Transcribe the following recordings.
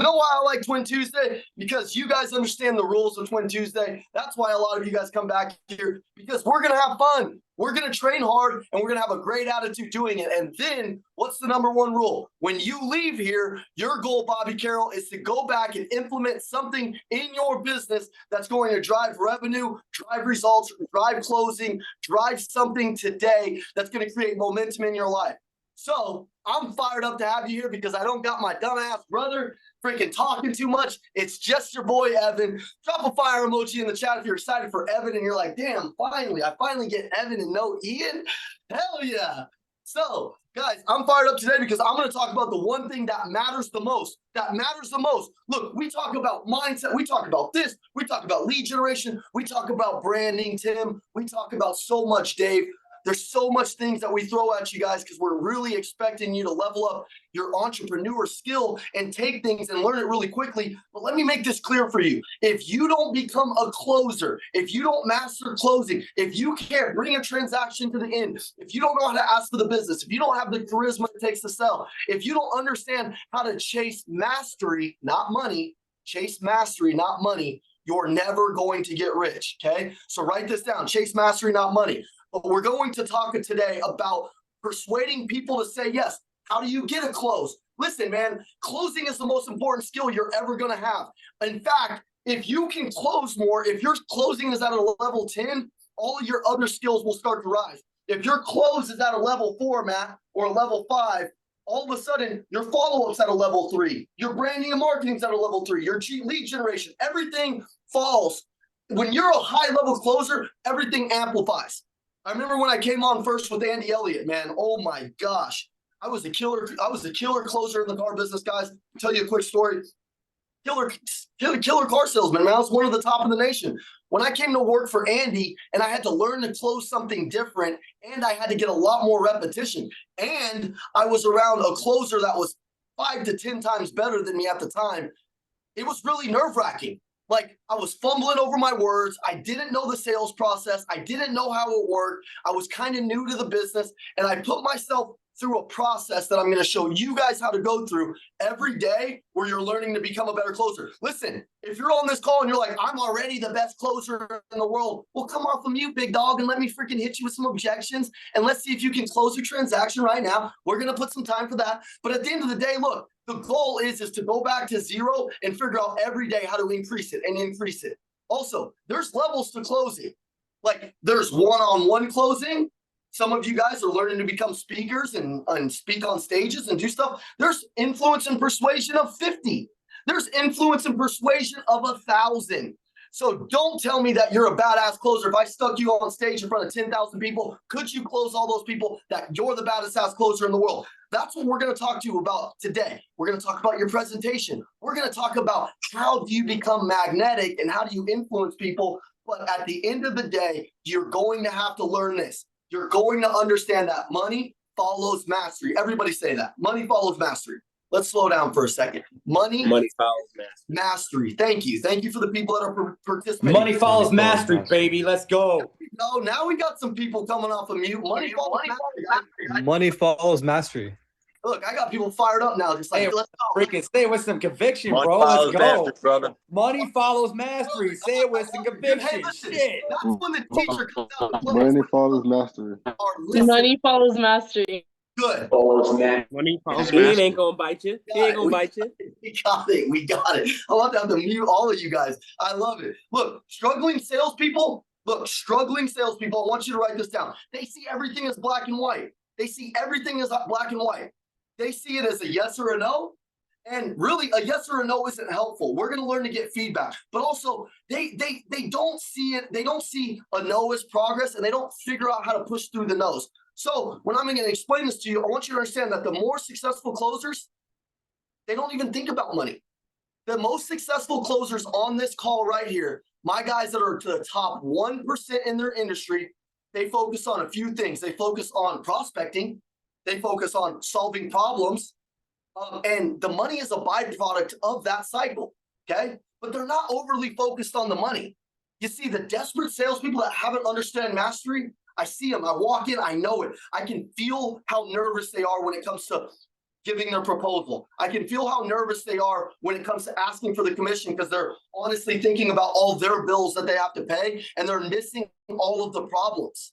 You know why I like Twin Tuesday? Because you guys understand the rules of Twin Tuesday. That's why a lot of you guys come back here, because we're going to have fun. We're going to train hard, and we're going to have a great attitude doing it. And then what's the number one rule? When you leave here, your goal, Bobby Carroll, is to go back and implement something in your business that's going to drive revenue, drive results, drive closing, drive something today that's going to create momentum in your life. So I'm fired up to have you here because I don't got my dumbass brother freaking talking too much. It's just your boy, Evan. Drop a fire emoji in the chat if you're excited for Evan and you're like, damn, finally, I finally get Evan and no Ian. Hell yeah. So, guys, I'm fired up today because I'm going to talk about the one thing that matters the most. That matters the most. Look, we talk about mindset. We talk about this. We talk about lead generation. We talk about branding, Tim. We talk about so much, Dave. There's so much things that we throw at you guys because we're really expecting you to level up your entrepreneur skill and take things and learn it really quickly. But let me make this clear for you. If you don't become a closer, if you don't master closing, if you can't bring a transaction to the end, if you don't know how to ask for the business, if you don't have the charisma it takes to sell, if you don't understand how to chase mastery, not money, chase mastery, not money, you're never going to get rich, okay? So write this down, chase mastery, not money. But we're going to talk today about persuading people to say yes. How do you get a close? Listen, man, closing is the most important skill you're ever going to have. In fact, if you can close more, if your closing is at a level 10, all of your other skills will start to rise. If your close is at a level 4, Matt, or a level 5, all of a sudden your follow-up's at a level 3. Your branding and marketing's at a level 3. Your lead generation, everything falls. When you're a high-level closer, everything amplifies. I remember when I came on first with Andy Elliott, man. Oh my gosh. I was a killer closer in the car business, guys. I'll tell you a quick story. Killer car salesman, man. I was one of the top in the nation. When I came to work for Andy and I had to learn to close something different and I had to get a lot more repetition and I was around a closer that was 5 to 10 times better than me at the time, it was really nerve-wracking. Like, I was fumbling over my words. I didn't know the sales process. I didn't know how it worked. I was kind of new to the business, and I put myself through a process that I'm going to show you guys how to go through every day where you're learning to become a better closer. Listen, if you're on this call and you're like, I'm already the best closer in the world, well, come off of mute, big dog, and let me freaking hit you with some objections, and let's see if you can close your transaction right now. We're going to put some time for that. But at the end of the day, look, the goal is to go back to zero and figure out every day how to increase it and increase it. Also, there's levels to closing. Like, there's one-on-one closing. Some of you guys are learning to become speakers and speak on stages and do stuff. There's influence and persuasion of 50. There's influence and persuasion of 1,000. So don't tell me that you're a badass closer. If I stuck you on stage in front of 10,000 people, could you close all those people that you're the baddest ass closer in the world? That's what we're going to talk to you about today. We're going to talk about your presentation. We're going to talk about how do you become magnetic and how do you influence people. But at the end of the day, you're going to have to learn this. You're going to understand that money follows mastery. Everybody say that. Money follows mastery. Let's slow down for a second. Money follows mastery. Thank you. Thank you for the people that are participating. Money follows mastery, baby. Let's go. Oh, now we got some people coming off of mute. Money follows mastery. Money follows mastery. Look, I got people fired up now. Just like, hey, let's go. Freaking say it with some conviction, Money bro. Let's go. Mastery, brother. Money follows mastery. Say it with some conviction. Hey, listen, Shit. that's when the teacher comes out. The Money follows mastery. Money follows mastery. Good. Money follows He mastery. ain't gonna bite you. He ain't gonna bite you. We got it. We got it. I love to have to mute all of you guys. I love it. Look, struggling salespeople. I want you to write this down. They see everything as black and white. They see everything as black and white. They see it as a yes or a no. And really, a yes or a no isn't helpful. We're going to learn to get feedback. But also, they don't see it. They don't see a no as progress, and they don't figure out how to push through the no's. So when I'm going to explain this to you, I want you to understand that the more successful closers, they don't even think about money. The most successful closers on this call right here, my guys that are to the top 1% in their industry, they focus on a few things. They focus on prospecting. They focus on solving problems. And the money is a byproduct of that cycle, okay? But they're not overly focused on the money. You see, the desperate salespeople that haven't understood mastery, I see them. I walk in, I know it. I can feel how nervous they are when it comes to giving their proposal. I can feel how nervous they are when it comes to asking for the commission because they're honestly thinking about all their bills that they have to pay and they're missing all of the problems.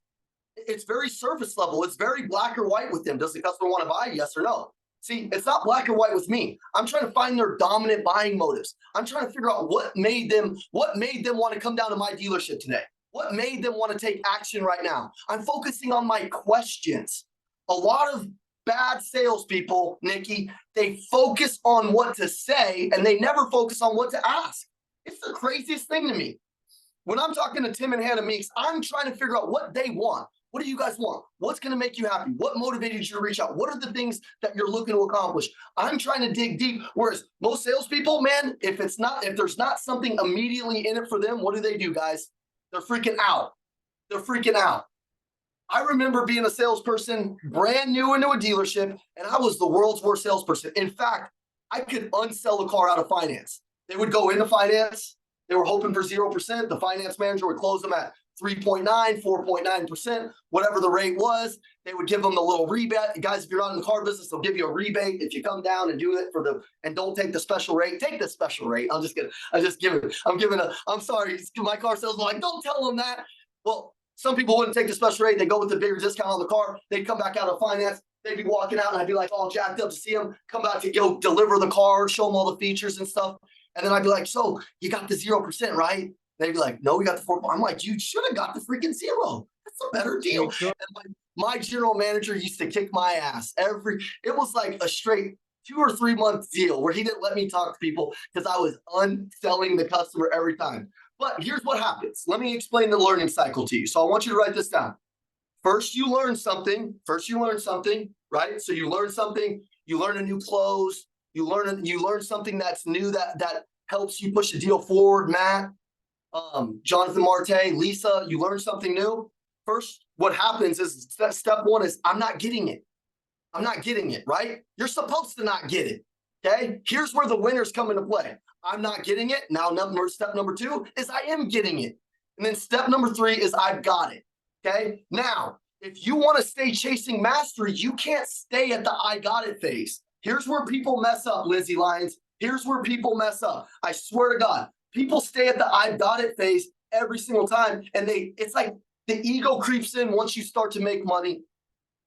It's very surface level. It's very black or white with them. Does the customer want to buy? Yes or no? See, it's not black or white with me. I'm trying to find their dominant buying motives. I'm trying to figure out what made them want to come down to my dealership today. What made them want to take action right now? I'm focusing on my questions. A lot of bad salespeople, Nikki, they focus on what to say and they never focus on what to ask. It's the craziest thing to me. When I'm talking to Tim and Hannah Meeks, I'm trying to figure out what they want. What do you guys want? What's going to make you happy? What motivated you to reach out? What are the things that you're looking to accomplish? I'm trying to dig deep. Whereas most salespeople, man, if there's not something immediately in it for them, what do, guys? They're freaking out. They're freaking out. I remember being a salesperson brand new into a dealership, and I was the world's worst salesperson. In fact, I could unsell a car out of finance. They would go into finance. They were hoping for 0%. The finance manager would close them at 3.9, 4.9%, whatever the rate was. They would give them the little rebate. Guys, if you're not in the car business, they'll give you a rebate if you come down and do it and don't take the special rate. Take the special rate. I'm sorry, my car salesman like, don't tell them that. Well, some people wouldn't take the special rate. They go with the bigger discount on the car. They'd come back out of finance. They'd be walking out and I'd be like all jacked up to see them come back to go deliver the car, show them all the features and stuff. And then I'd be like, so you got the 0%, right? They'd be like, no, we got the 4. I'm like, you should have got the freaking 0. That's a better deal. And my general manager used to kick my ass it was like a straight 2 or 3 month deal where he didn't let me talk to people because I was unselling the customer every time. But here's what happens. Let me explain the learning cycle to you. So I want you to write this down. First, you learn something, right? So you learn something, you learn a new close, you learn something that's new that helps you push the deal forward. Matt, Jonathan Marte, Lisa, you learn something new. First, what happens is step 1 is I'm not getting it. I'm not getting it, right? You're supposed to not get it. Okay. Here's where the winners come into play. I'm not getting it. Now, step number 2 is I am getting it. And then step number 3 is I've got it. Okay. Now, if you want to stay chasing mastery, you can't stay at the I got it phase. Here's where people mess up, Lizzie Lyons. Here's where people mess up. I swear to God, people stay at the I've got it phase every single time. And it's like the ego creeps in once you start to make money.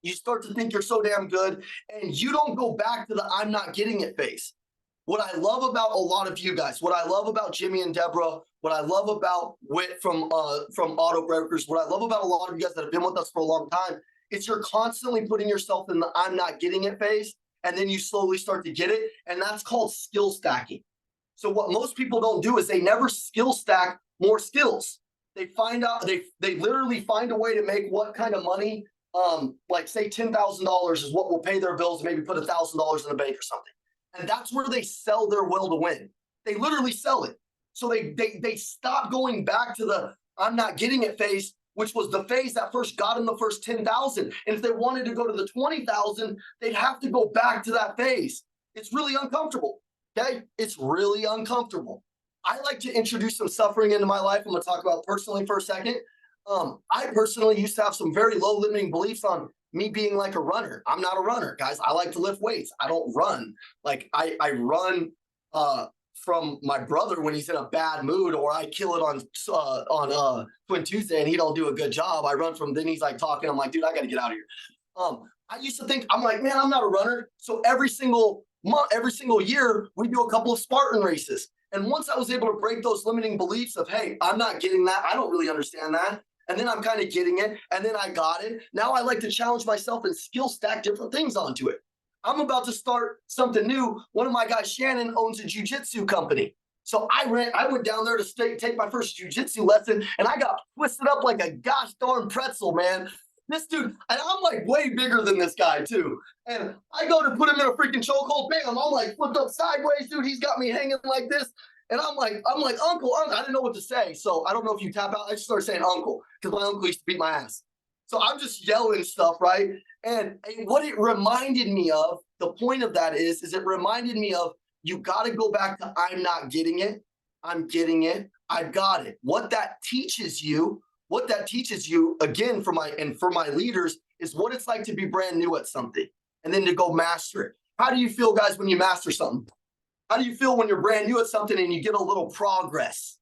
You start to think you're so damn good and you don't go back to the I'm not getting it phase. What I love about a lot of you guys, what I love about Jimmy and Deborah, what I love about Whit from Auto Brokers, what I love about a lot of you guys that have been with us for a long time, is you're constantly putting yourself in the I'm not getting it phase, and then you slowly start to get it, and that's called skill stacking. So what most people don't do is they never skill stack more skills. They find out, they literally find a way to make what kind of money, like say $10,000 is what will pay their bills, maybe put $1,000 in the bank or something. And that's where they sell their will to win. They literally sell it. So they stop going back to the I'm not getting it phase, which was the phase that first got them the first 10,000. And if they wanted to go to the 20,000, they'd have to go back to that phase. It's really uncomfortable. Okay. It's really uncomfortable. I like to introduce some suffering into my life. I'm going to talk about personally for a second. I personally used to have some very low limiting beliefs on me being like a runner. I'm not a runner, guys. I like to lift weights. I don't run. Like I run from my brother when he's in a bad mood, or I kill it on Twin Tuesday and he don't do a good job. I run from, then he's like talking. I'm like, dude, I got to get out of here. I used to think, I'm like, man, I'm not a runner. So every single year we do a couple of Spartan races. And once I was able to break those limiting beliefs of, hey, I'm not getting that. I don't really understand that. And then I'm kind of getting it. And then I got it. Now I like to challenge myself and skill stack different things onto it. I'm about to start something new. One of my guys, Shannon, owns a jiu-jitsu company. So I went down there to take my first jiu-jitsu lesson, and I got twisted up like a gosh darn pretzel, man. This dude, and I'm like way bigger than this guy too. And I go to put him in a freaking chokehold, bam, I'm like flipped up sideways, dude. He's got me hanging like this. And I'm like, uncle. I didn't know what to say. So I don't know if you tap out. I just started saying uncle because my uncle used to beat my ass. So I'm just yelling stuff, right? And what it reminded me of, the point of that is it reminded me of, you got to go back to I'm not getting it. I'm getting it. I've got it. What that teaches you, again, for my leaders, is what it's like to be brand new at something and then to go master it. How do you feel, guys, when you master something? How do you feel when you're brand new at something and you get a little progress?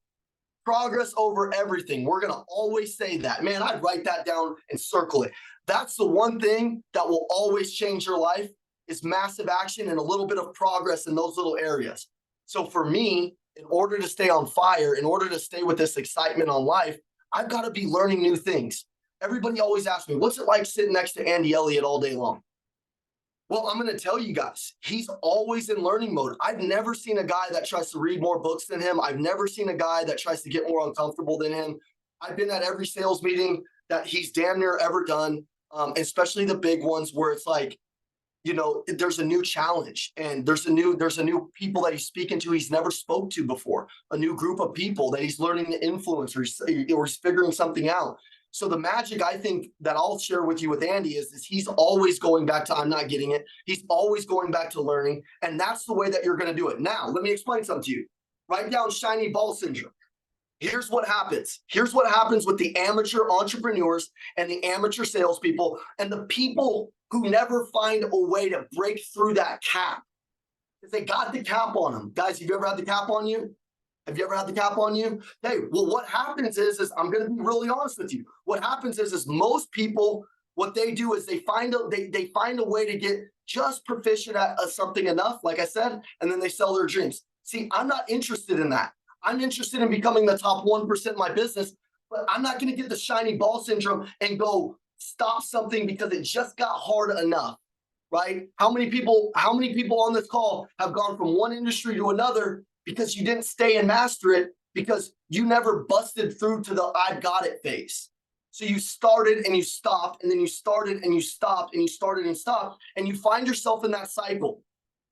Progress over everything. We're going to always say that. Man, I'd write that down and circle it. That's the one thing that will always change your life is massive action and a little bit of progress in those little areas. So for me, in order to stay on fire, in order to stay with this excitement on life, I've got to be learning new things. Everybody always asks me, what's it like sitting next to Andy Elliott all day long? Well, I'm going to tell you guys, he's always in learning mode. I've never seen a guy that tries to read more books than him. I've never seen a guy that tries to get more uncomfortable than him. I've been at every sales meeting that he's damn near ever done, especially the big ones where it's like, you know, there's a new challenge and there's a new people that he's speaking to he's never spoke to before, a new group of people that he's learning to influence or he's figuring something out. So the magic I think that I'll share with you with Andy is he's always going back to I'm not getting it. He's always going back to learning. And that's the way that you're going to do it. Now, let me explain something to you. Write down shiny ball syndrome. Here's what happens. Here's what happens with the amateur entrepreneurs and the amateur salespeople and the people who never find a way to break through that cap. Because they got the cap on them. Guys, have you ever had the cap on you? Have you ever had the cap on you? Hey, well, what happens is I'm going to be really honest with you. What happens is most people, what they do is they find a way to get just proficient at something enough, like I said, and then they sell their dreams. See, I'm not interested in that. I'm interested in becoming the top 1% in my business, but I'm not going to get the shiny ball syndrome and go stop something because it just got hard enough, right? How many people on this call have gone from one industry to another because you didn't stay and master it because you never busted through to the I've got it phase. So you started and you stopped, and then you started and you stopped, and you started and stopped, and you find yourself in that cycle.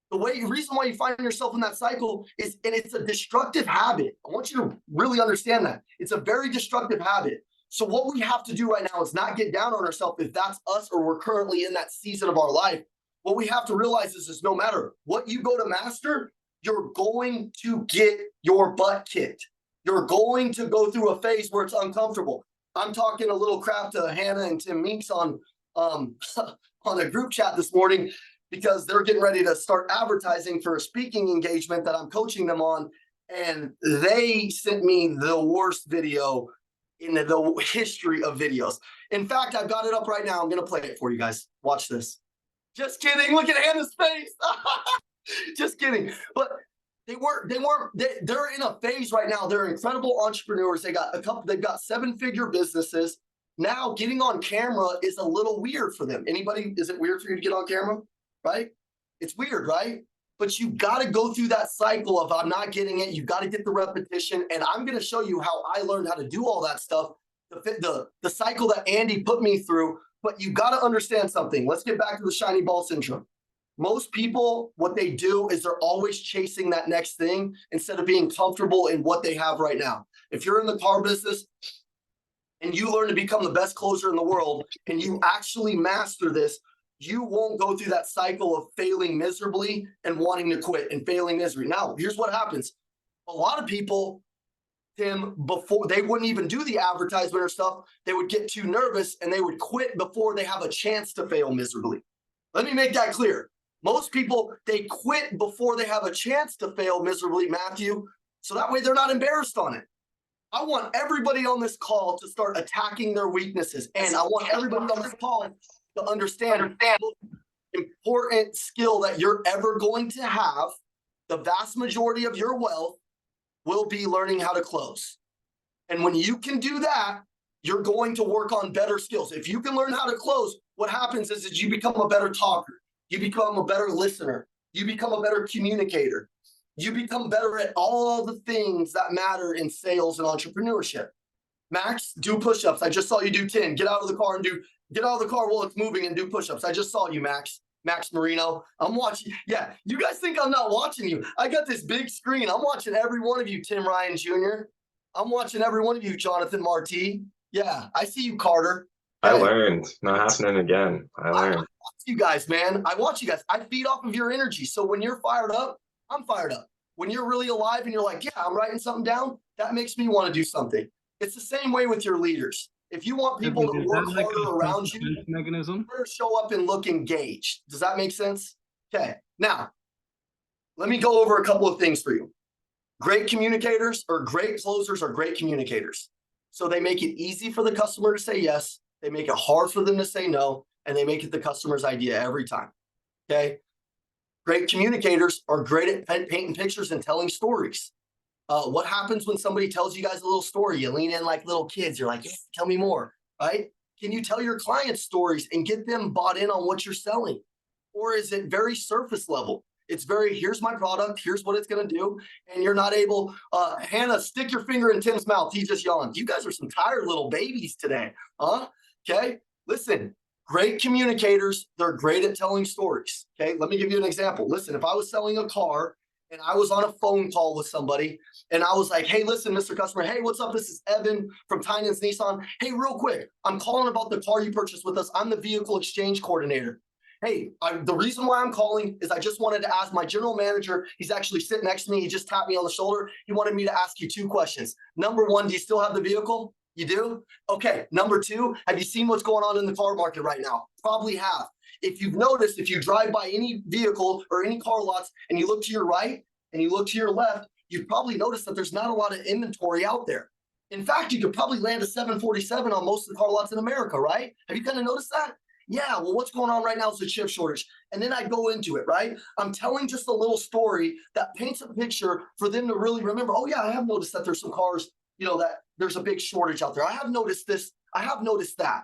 The reason why you find yourself in that cycle is, and it's a destructive habit. I want you to really understand that. It's a very destructive habit. So what we have to do right now is not get down on ourselves if that's us or we're currently in that season of our life. What we have to realize is no matter what you go to master, you're going to get your butt kicked. You're going to go through a phase where it's uncomfortable. I'm talking a little crap to Hannah and Tim Meeks on a group chat this morning because they're getting ready to start advertising for a speaking engagement that I'm coaching them on. And they sent me the worst video in the history of videos. In fact, I've got it up right now. I'm going to play it for you guys. Watch this. Just kidding. Look at Hannah's face. Just kidding. But they're in a phase right now. They're incredible entrepreneurs. They've got 7-figure businesses. Now getting on camera is a little weird for them. Anybody, is it weird for you to get on camera? Right? It's weird, right? But you got to go through that cycle of I'm not getting it. You got to get the repetition. And I'm going to show you how I learned how to do all that stuff, the cycle that Andy put me through. But you got to understand something. Let's get back to the shiny ball syndrome. Most people, what they do is they're always chasing that next thing instead of being comfortable in what they have right now. If you're in the car business and you learn to become the best closer in the world and you actually master this, you won't go through that cycle of failing miserably and wanting to quit and failing miserably. Now, here's what happens. A lot of people, Tim, before they wouldn't even do the advertisement or stuff, they would get too nervous and they would quit before they have a chance to fail miserably. Let me make that clear. Most people, they quit before they have a chance to fail miserably, Matthew, so that way they're not embarrassed on it. I want everybody on this call to start attacking their weaknesses, and I want everybody on this call to understand the important skill that you're ever going to have. The vast majority of your wealth will be learning how to close. And when you can do that, you're going to work on better skills. If you can learn how to close, what happens is you become a better talker. You become a better listener. You become a better communicator. You become better at all the things that matter in sales and entrepreneurship. Max, do push-ups. I just saw you do 10. Get out of the car while it's moving and do push-ups. I just saw you, Max Marino. I'm watching. Yeah, you guys think I'm not watching you. I got this big screen. I'm watching every one of you, Tim Ryan Jr. I'm watching every one of you, Jonathan Marti. Yeah, I see you, Carter. I learned. Not happening again. I learned. I watch you guys, man. I watch you guys. I feed off of your energy. So when you're fired up, I'm fired up. When you're really alive and you're like, yeah, I'm writing something down, that makes me want to do something. It's the same way with your leaders. If you want people to work harder around you, mechanism? you better show up and look engaged. Does that make sense? Okay. Now, let me go over a couple of things for you. Great communicators or great closers are great communicators. So they make it easy for the customer to say yes. They make it hard for them to say no, and they make it the customer's idea every time. Okay. Great communicators are great at painting pictures and telling stories. What happens when somebody tells you guys a little story? You lean in like little kids. You're like, yeah, tell me more, right? Can you tell your clients stories and get them bought in on what you're selling? Or is it very surface level? It's very, here's my product, here's what it's going to do. And you're not able, Hannah, stick your finger in Tim's mouth. He just yawned. You guys are some tired little babies today, huh? Okay, listen, great communicators, they're great at telling stories. Okay, let me give you an example. Listen, if I was selling a car and I was on a phone call with somebody and I was like, hey, listen, Mr. Customer, hey, what's up? This is Evan from Tynan's Nissan. Hey, real quick, I'm calling about the car you purchased with us. I'm the vehicle exchange coordinator. Hey, the reason why I'm calling is I just wanted to ask my general manager. He's actually sitting next to me. He just tapped me on the shoulder. He wanted me to ask you 2 questions. Number 1, do you still have the vehicle? You do? Okay. Number 2, have you seen what's going on in the car market right now? Probably have. If you've noticed, if you drive by any vehicle or any car lots and you look to your right and you look to your left, you've probably noticed that there's not a lot of inventory out there. In fact, you could probably land a 747 on most of the car lots in America, right? Have you kind of noticed that? Yeah, well, what's going on right now is a chip shortage. And then I go into it, right? I'm telling just a little story that paints a picture for them to really remember, oh yeah, I have noticed that there's some cars, that there's a big shortage out there. I have noticed this. I have noticed that.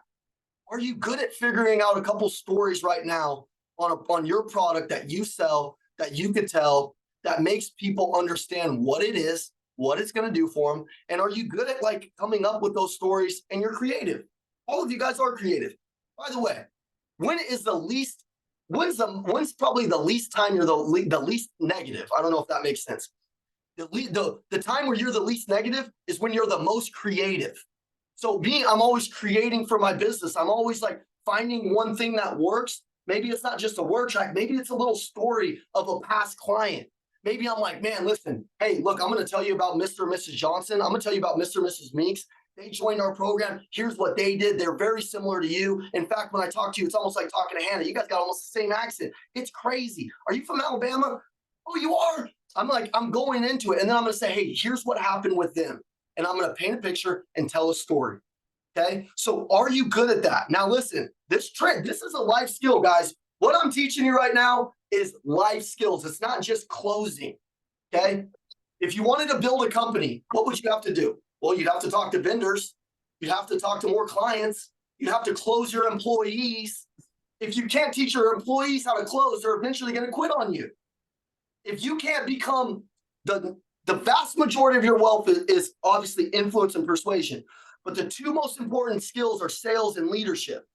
Are you good at figuring out a couple stories right now on your product that you sell, that you could tell, that makes people understand what it is, what it's going to do for them? And are you good at like coming up with those stories and you're creative? All of you guys are creative. By the way, when's probably the least time you're the least negative? I don't know if that makes sense. The time where you're the least negative is when you're the most creative. So I'm always creating for my business. I'm always like finding one thing that works. Maybe it's not just a word track. Maybe it's a little story of a past client. Maybe I'm like, man, listen, hey, look, I'm going to tell you about Mr. and Mrs. Johnson. I'm going to tell you about Mr. and Mrs. Meeks. They joined our program. Here's what they did. They're very similar to you. In fact, when I talk to you, it's almost like talking to Hannah. You guys got almost the same accent. It's crazy. Are you from Alabama? Oh, you are? I'm going into it. And then I'm going to say, hey, here's what happened with them. And I'm going to paint a picture and tell a story. Okay. So are you good at that? Now, listen, this is a life skill, guys. What I'm teaching you right now is life skills. It's not just closing. Okay. If you wanted to build a company, what would you have to do? Well, you'd have to talk to vendors. You'd have to talk to more clients. You'd have to close your employees. If you can't teach your employees how to close, they're eventually going to quit on you. If you can't become the vast majority of your wealth is obviously influence and persuasion. But the 2 most important skills are sales and leadership.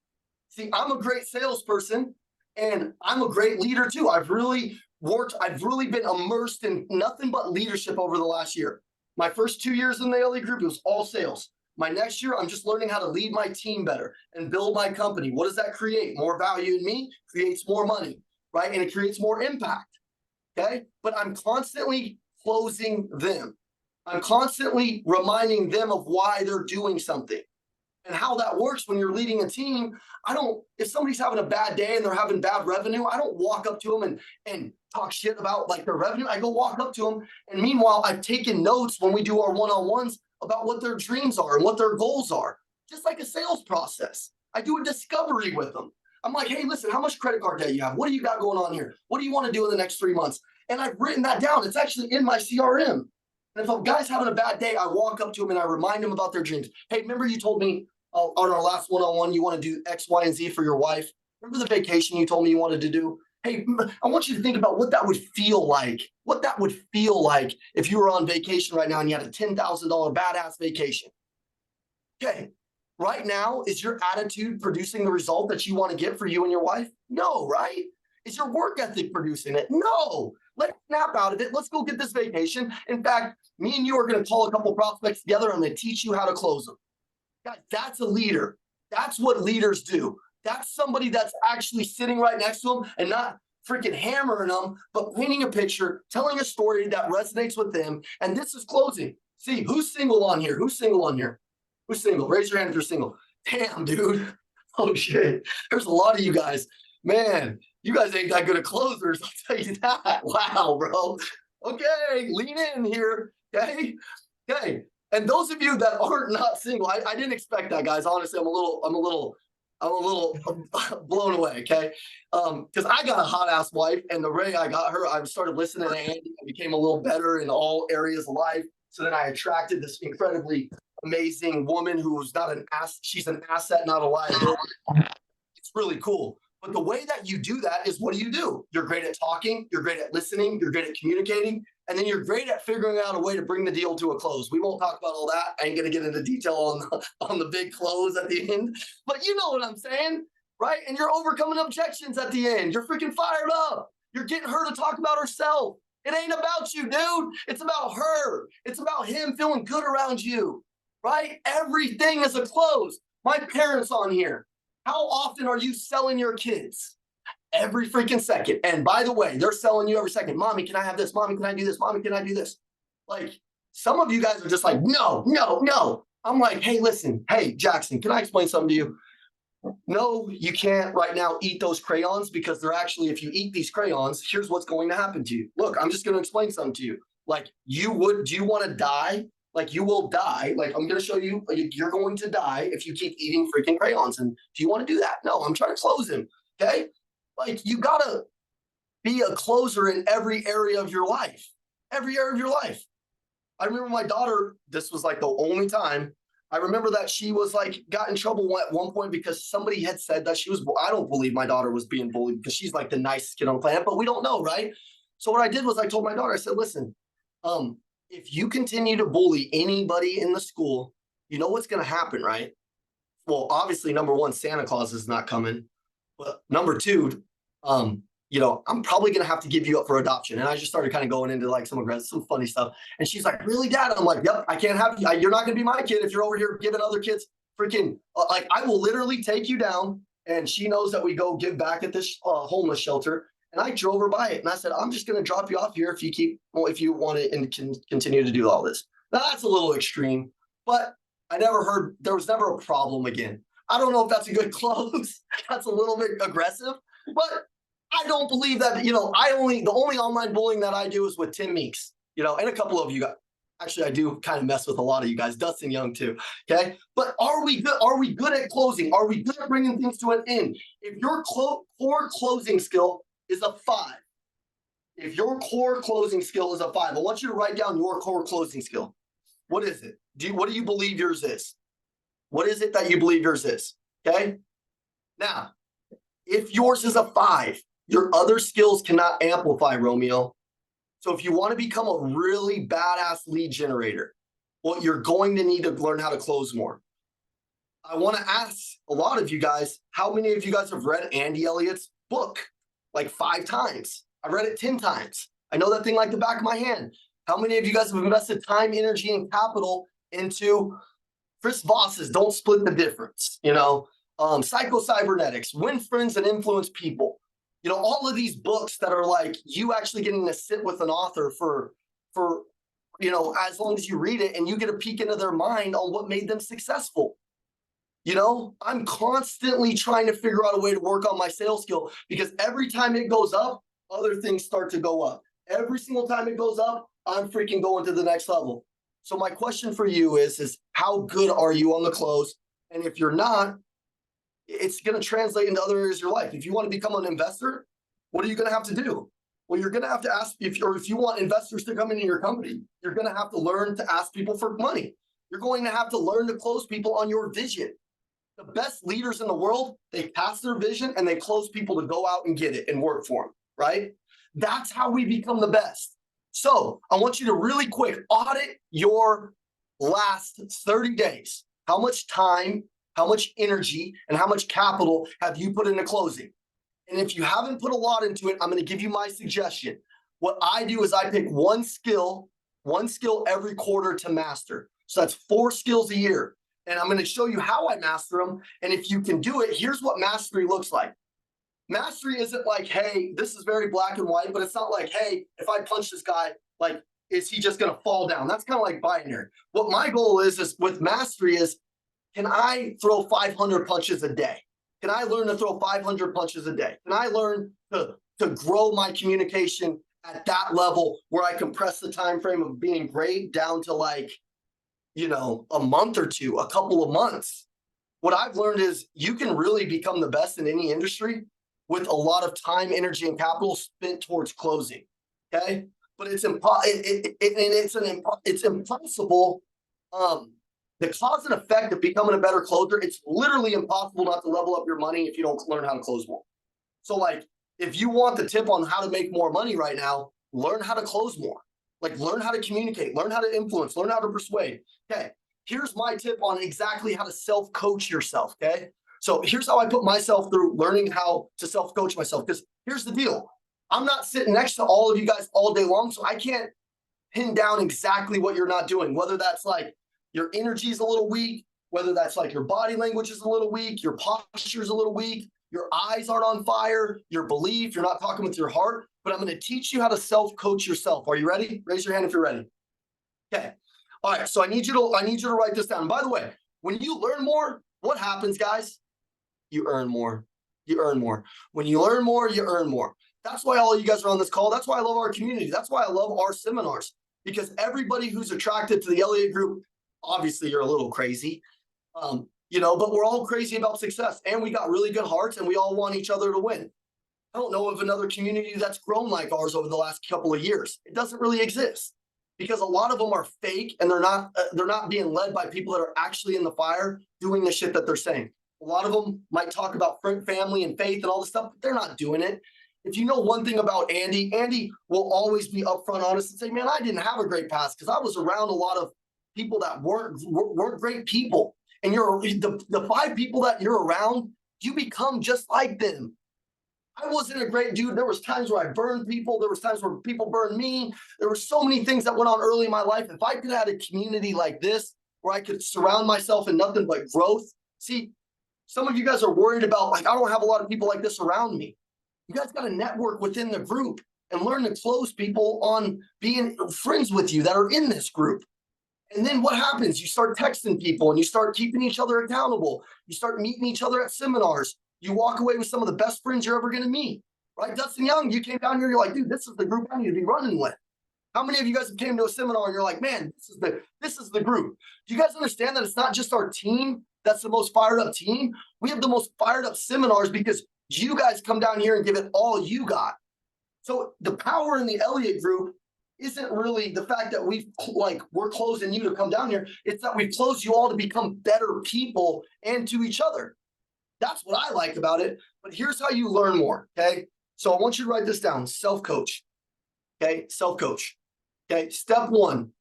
See, I'm a great salesperson and I'm a great leader too. I've really been immersed in nothing but leadership over the last year. My first 2 years in the LA group, it was all sales. My next year, I'm just learning how to lead my team better and build my company. What does that create? More value in me, creates more money, right? And it creates more impact, okay? But I'm constantly closing them. I'm constantly reminding them of why they're doing something. And how that works when you're leading a team, if somebody's having a bad day and they're having bad revenue, I don't walk up to them and talk shit about like their revenue. I go walk up to them. And meanwhile, I've taken notes when we do our one-on-ones about what their dreams are and what their goals are. Just like a sales process. I do a discovery with them. I'm like, hey, listen, how much credit card debt you have? What do you got going on here? What do you want to do in the next 3 months? And I've written that down. It's actually in my CRM. And if a guy's having a bad day, I walk up to him and I remind him about their dreams. Hey, remember you told me on our last one-on-one, you want to do X, Y, and Z for your wife? Remember the vacation you told me you wanted to do? Hey, I want you to think about what that would feel like. What that would feel like if you were on vacation right now and you had a $10,000 badass vacation. Okay, right now, is your attitude producing the result that you want to get for you and your wife? No, right? Is your work ethic producing it? No. Let's snap out of it. Let's go get this vacation. In fact, me and you are going to call a couple prospects together and they teach you how to close them. Guys, that's a leader. That's what leaders do. That's somebody that's actually sitting right next to them and not freaking hammering them, but painting a picture, telling a story that resonates with them. And this is closing. See, who's single on here? Who's single on here? Who's single? Raise your hand if you're single. Damn, dude. Oh, shit. There's a lot of you guys. Man, you guys ain't that good at closers. I'll tell you that. Wow, bro. Okay, lean in here. Okay. Okay. And those of you that aren't not single, I didn't expect that, guys. Honestly, I'm a little blown away. Okay. Because I got a hot ass wife, and the way I got her, I started listening to Andy. I became a little better in all areas of life. So then I attracted this incredibly amazing woman who's not an ass. She's an asset, not a liability. It's really cool. But the way that you do that is, what do? You're great at talking, you're great at listening, you're great at communicating, and then you're great at figuring out a way to bring the deal to a close. We won't talk about all that. I ain't gonna get into detail on the big close at the end, but you know what I'm saying, right? And you're overcoming objections at the end. You're freaking fired up. You're getting her to talk about herself. It ain't about you, dude. It's about her. It's about him feeling good around you, right? Everything is a close. My parents on here. How often are you selling your kids? Every freaking second. And by the way, they're selling you every second. Mommy, can I have this? Mommy, can I do this? Mommy, can I do this? Like, some of you guys are just like, no, no, no. I'm like, hey, listen. Hey, Jackson, can I explain something to you? No, you can't right now eat those crayons, because they're actually, if you eat these crayons, here's what's going to happen to you. Look, I'm just going to explain something to you. Like, do you want to die? Like, you will die. Like, I'm going to show you, you're going to die if you keep eating freaking crayons. And do you want to do that? No, I'm trying to close him. Okay. Like, you got to be a closer in every area of your life, every area of your life. I remember my daughter, this was like the only time I remember that she was like, got in trouble at one point because somebody had said that she was, I don't believe my daughter was being bullied, because she's like the nicest kid on the planet, but we don't know. Right. So what I did was I told my daughter, I said, listen, if you continue to bully anybody in the school, you know what's going to happen, right? Well, obviously, number one, Santa Claus is not coming. But number two, I'm probably going to have to give you up for adoption. And I just started kind of going into like some funny stuff. And she's like, really, Dad? I'm like, yep, I can't have you. You're not going to be my kid if you're over here giving other kids freaking, like, I will literally take you down. And she knows that we go give back at this homeless shelter. And I drove her by it, and I said, I'm just going to drop you off here if you want to and can continue to do all this. Now, that's a little extreme, but there was never a problem again. I don't know if that's a good close. That's a little bit aggressive, but I don't believe that, the only online bullying that I do is with Tim Meeks, and a couple of you guys. Actually, I do kind of mess with a lot of you guys, Dustin Young too. Okay. But are we good? Are we good at closing? Are we good at bringing things to an end? If your core closing skill is a 5. If your core closing skill is a 5, I want you to write down your core closing skill. What is it? What do you believe yours is? What is it that you believe yours is? Okay. Now, if yours is a 5, your other skills cannot amplify, Romeo. So if you want to become a really badass lead generator, well, you're going to need to learn how to close more. I want to ask a lot of you guys, how many of you guys have read Andy Elliott's book? Like 5 times. I've read it 10 times. I know that thing like the back of my hand. How many of you guys have invested time, energy, and capital into Chris Voss's Don't Split the Difference? Psycho-Cybernetics, Win Friends and Influence People. All of these books that are like you actually getting to sit with an author for as long as you read it and you get a peek into their mind on what made them successful. I'm constantly trying to figure out a way to work on my sales skill, because every time it goes up, other things start to go up. Every single time it goes up, I'm freaking going to the next level. So my question for you is how good are you on the close? And if you're not, it's going to translate into other areas of your life. If you want to become an investor, what are you going to have to do? Well, you're going to have to ask if you want investors to come into your company, you're going to have to learn to ask people for money. You're going to have to learn to close people on your vision. The best leaders in the world, they pass their vision and they close people to go out and get it and work for them, right? That's how we become the best. So I want you to really quick audit your last 30 days. How much time, how much energy, and how much capital have you put into closing? And if you haven't put a lot into it, I'm going to give you my suggestion. What I do is I pick one skill every quarter to master. So that's 4 skills a year. And I'm going to show you how I master them. And if you can do it, here's what mastery looks like. Mastery isn't like, hey, this is very black and white, but it's not like, hey, if I punch this guy, like, is he just going to fall down? That's kind of like binary. What my goal is with mastery is, can I throw 500 punches a day? Can I learn to throw 500 punches a day? Can I learn to grow my communication at that level where I compress the time frame of being great down to like, a month or two, a couple of months? What I've learned is you can really become the best in any industry with a lot of time, energy, and capital spent towards closing. Okay, but it's impossible. The cause and effect of becoming a better closer, it's literally impossible not to level up your money if you don't learn how to close more. So like, if you want the tip on how to make more money right now, learn how to close more. Like, learn how to communicate, learn how to influence, learn how to persuade. Okay, here's my tip on exactly how to self-coach yourself, okay? So here's how I put myself through learning how to self-coach myself, because here's the deal. I'm not sitting next to all of you guys all day long, so I can't pin down exactly what you're not doing, whether that's like your energy is a little weak, whether that's like your body language is a little weak, your posture is a little weak, your eyes aren't on fire, your belief, you're not talking with your heart, but I'm going to teach you how to self-coach yourself. Are you ready? Raise your hand if you're ready. Okay. All right. So I need you to write this down. And by the way, when you learn more, what happens, guys? You earn more. You earn more. When you learn more, you earn more. That's why all of you guys are on this call. That's why I love our community. That's why I love our seminars, because everybody who's attracted to the Elliott Group, obviously you're a little crazy, but we're all crazy about success, and we got really good hearts, and we all want each other to win. I don't know of another community that's grown like ours over the last couple of years. It doesn't really exist, because a lot of them are fake, and they're not being led by people that are actually in the fire doing the shit that they're saying. A lot of them might talk about family and faith and all this stuff, but they're not doing it. If you know one thing about Andy, Andy will always be upfront, honest, and say, man, I didn't have a great past because I was around a lot of people that weren't great people. And you're the 5 people that you're around, you become just like them. I wasn't a great dude. There was times where I burned people. There was times where people burned me. There were so many things that went on early in my life. If I could have had a community like this where I could surround myself in nothing but growth. See, some of you guys are worried about, like, I don't have a lot of people like this around me. You guys got to network within the group and learn to close people on being friends with you that are in this group. And then what happens? You start texting people and you start keeping each other accountable. You start meeting each other at seminars. You walk away with some of the best friends you're ever going to meet, right? Dustin Young, you came down here, you're like, dude, this is the group I need to be running with. How many of you guys came to a seminar and you're like, man, this is the group? Do you guys understand that it's not just our team that's the most fired up team? We have the most fired up seminars because you guys come down here and give it all you got. So the power in the Elliott Group isn't really the fact that we're closing you to come down here. It's that we've closed you all to become better people and to each other. That's what I like about it. But here's how you learn more. Okay. So I want you to write this down. Self-coach. Okay. Self-coach. Okay. Step one.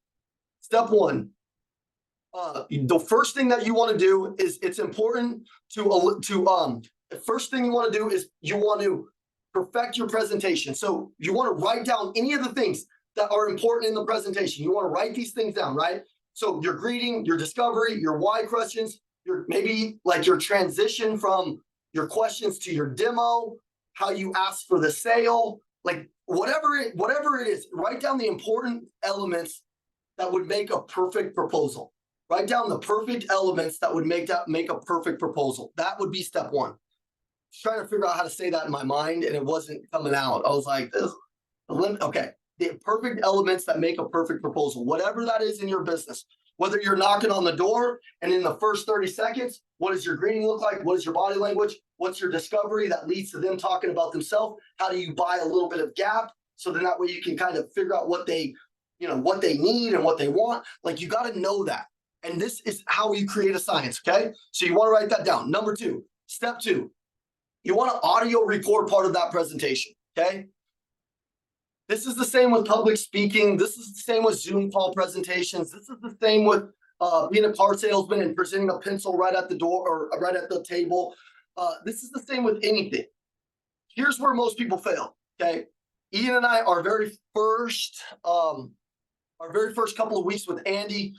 The first thing that you want to do is, it's important the first thing you want to do is you want to perfect your presentation. So you want to write down any of the things that are important in the presentation. You want to write these things down, right? So your greeting, your discovery, your why questions, maybe like your transition from your questions to your demo, how you ask for the sale, like whatever it is, write down the important elements that would make a perfect proposal. Write down the perfect elements that would make a perfect proposal. That would be step one. Trying to figure out how to say that in my mind, and it wasn't coming out. I was like, okay, the perfect elements that make a perfect proposal, whatever that is in your business, whether you're knocking on the door and in the first 30 seconds, what does your greeting look like? What is your body language? What's your discovery that leads to them talking about themselves? How do you buy a little bit of gap? So then that way you can kind of figure out what they need and what they want. Like, you got to know that. And this is how you create a science. Okay. So you want to write that down. Step two, you want to audio record part of that presentation. Okay. This is the same with public speaking. This is the same with Zoom call presentations. This is the same with being a car salesman and presenting a pencil right at the door or right at the table. This is the same with anything. Here's where most people fail. Okay. Ian and I, our very first couple of weeks with Andy,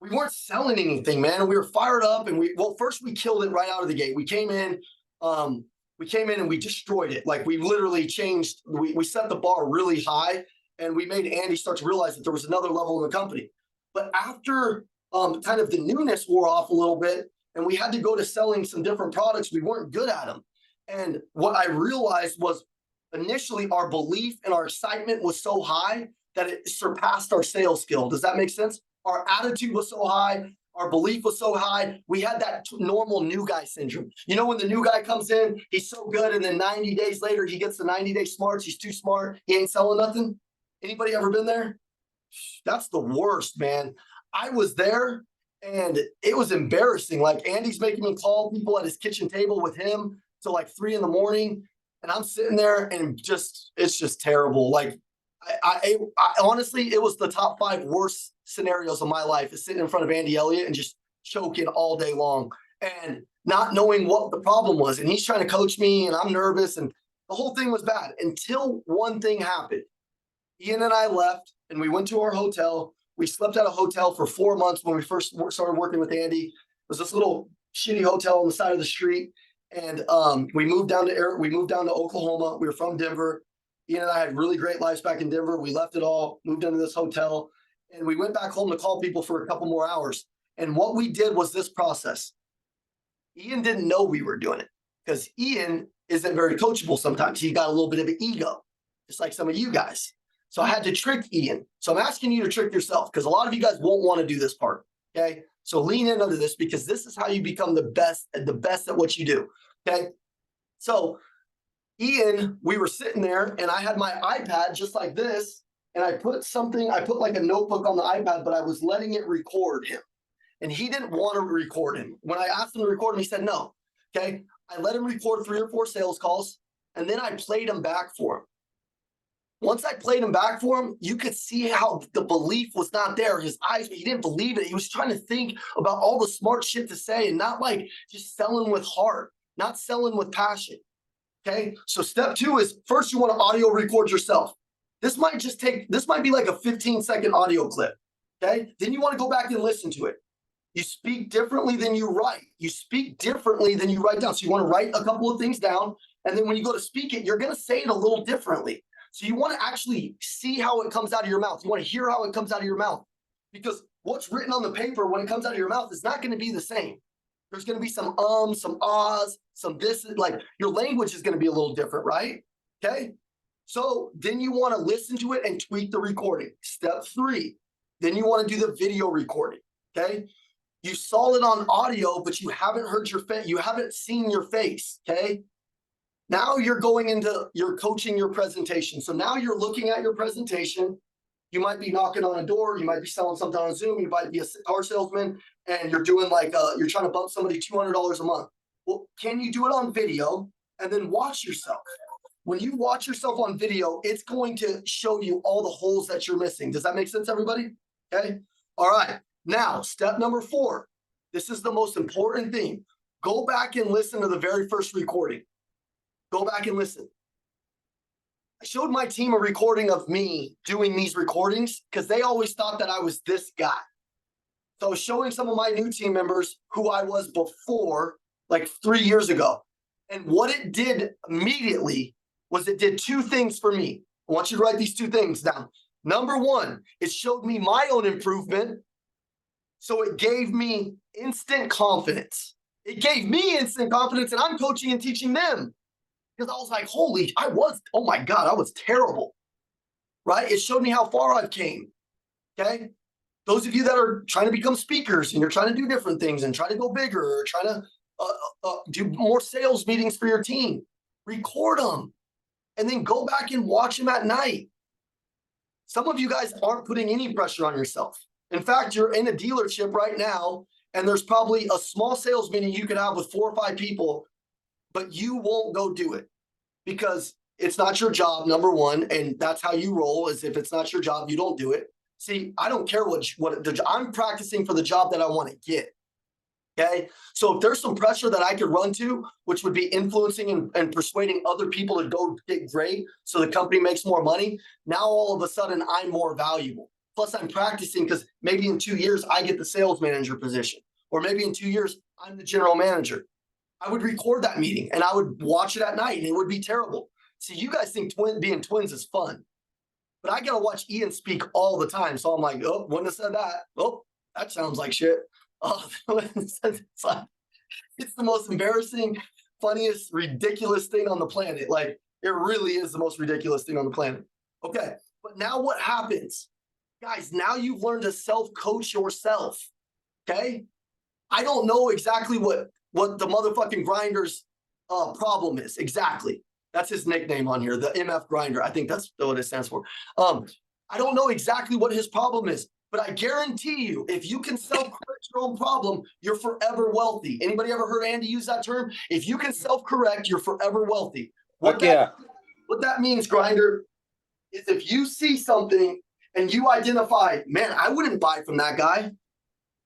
we weren't selling anything, man. We were fired up, and first we killed it right out of the gate. We came in and we destroyed it. Like, we literally changed, we set the bar really high, and we made Andy start to realize that there was another level in the company. But after kind of the newness wore off a little bit, and we had to go to selling some different products. We weren't good at them. And what I realized was initially our belief and our excitement was so high that it surpassed our sales skill. Does that make sense? Our attitude was so high. Our belief was so high. We had that normal new guy syndrome. You know, when the new guy comes in, he's so good, and then 90 days later, he gets the 90-day smarts. He's too smart. He ain't selling nothing. Anybody ever been there? That's the worst, man. I was there, and it was embarrassing. Like, Andy's making me call people at his kitchen table with him till like 3 a.m, and I'm sitting there, and it's just terrible. Like, I honestly, it was the top 5 worst scenarios of my life, is sitting in front of Andy Elliott and just choking all day long and not knowing what the problem was. And he's trying to coach me, and I'm nervous, and the whole thing was bad until one thing happened. Ian and I left, and we went to our hotel. We slept at a hotel for 4 months when we first started working with Andy. It was this little shitty hotel on the side of the street. And we moved down to Oklahoma. We were from Denver. Ian and I had really great lives back in Denver. We left it all, moved into this hotel, and we went back home to call people for a couple more hours. And what we did was this process. Ian didn't know we were doing it because Ian isn't very coachable sometimes. He got a little bit of an ego, just like some of you guys. So I had to trick Ian. So I'm asking you to trick yourself, because a lot of you guys won't want to do this part, okay? So lean in under this, because this is how you become the best at what you do, okay? So Ian, we were sitting there, and I had my iPad just like this, and I put like a notebook on the iPad, but I was letting it record him. And he didn't want to record him. When I asked him to record him, he said no. Okay. I let him record 3 or 4 sales calls, and then I played him back for him. Once I played him back for him, you could see how the belief was not there. His eyes, he didn't believe it. He was trying to think about all the smart shit to say, and not like just selling with heart, not selling with passion. Okay. So step 2 is, first you want to audio record yourself. This might be like a 15-second audio clip. Okay. Then you want to go back and listen to it. You speak differently than you write. You speak differently than you write down. So you want to write a couple of things down. And then when you go to speak it, you're going to say it a little differently. So you want to actually see how it comes out of your mouth. You want to hear how it comes out of your mouth. Because what's written on the paper when it comes out of your mouth is not going to be the same. There's going to be some some ahs, some this, like your language is going to be a little different, right? Okay. So then you want to listen to it and tweak the recording. Step 3. Then you want to do the video recording. Okay. You saw it on audio, but you haven't heard your face. You haven't seen your face. Okay. Now you're coaching your presentation. So now you're looking at your presentation. You might be knocking on a door. You might be selling something on Zoom. You might be a car salesman, and you're doing you're trying to bump somebody $200 a month. Well, can you do it on video and then watch yourself? When you watch yourself on video, it's going to show you all the holes that you're missing. Does that make sense, everybody? Okay. All right. Now, step number 4. This is the most important thing. Go back and listen to the very first recording. Go back and listen. I showed my team a recording of me doing these recordings because they always thought that I was this guy. So I was showing some of my new team members who I was before, like 3 years ago. And what it did immediately was it did 2 things for me. I want you to write these 2 things down. Number 1, it showed me my own improvement. So it gave me instant confidence. It gave me instant confidence, and I'm coaching and teaching them. Because I was like, oh my God, I was terrible, right? It showed me how far I've came, okay? Those of you that are trying to become speakers and you're trying to do different things and try to go bigger or try to do more sales meetings for your team, record them and then go back and watch them at night. Some of you guys aren't putting any pressure on yourself. In fact, you're in a dealership right now, and there's probably a small sales meeting you could have with 4 or 5 people, but you won't go do it because it's not your job, number 1, and that's how you roll, is if it's not your job, you don't do it. See, I don't care I'm practicing for the job that I want to get, okay? So if there's some pressure that I could run to, which would be influencing and persuading other people to go get great so the company makes more money, now all of a sudden I'm more valuable. Plus I'm practicing because maybe in 2 years I get the sales manager position, or maybe in 2 years I'm the general manager. I would record that meeting and I would watch it at night, and it would be terrible. See, you guys think being twins is fun, but I got to watch Ian speak all the time. So I'm like, oh, wouldn't have said that. Oh, that sounds like shit. Oh, it's like, It's the most embarrassing, funniest, ridiculous thing on the planet. Like, it really is the most ridiculous thing on the planet. Okay, but now what happens? Guys, now you've learned to self-coach yourself, okay? I don't know exactly what the motherfucking Grinder's problem is, exactly. That's his nickname on here, the MF Grinder. I think that's what it stands for. I don't know exactly what his problem is, but I guarantee you, if you can self-correct your own problem, you're forever wealthy. Anybody ever heard Andy use that term? If you can self-correct, you're forever wealthy. What that means, Grinder, is if you see something and you identify, man, I wouldn't buy from that guy.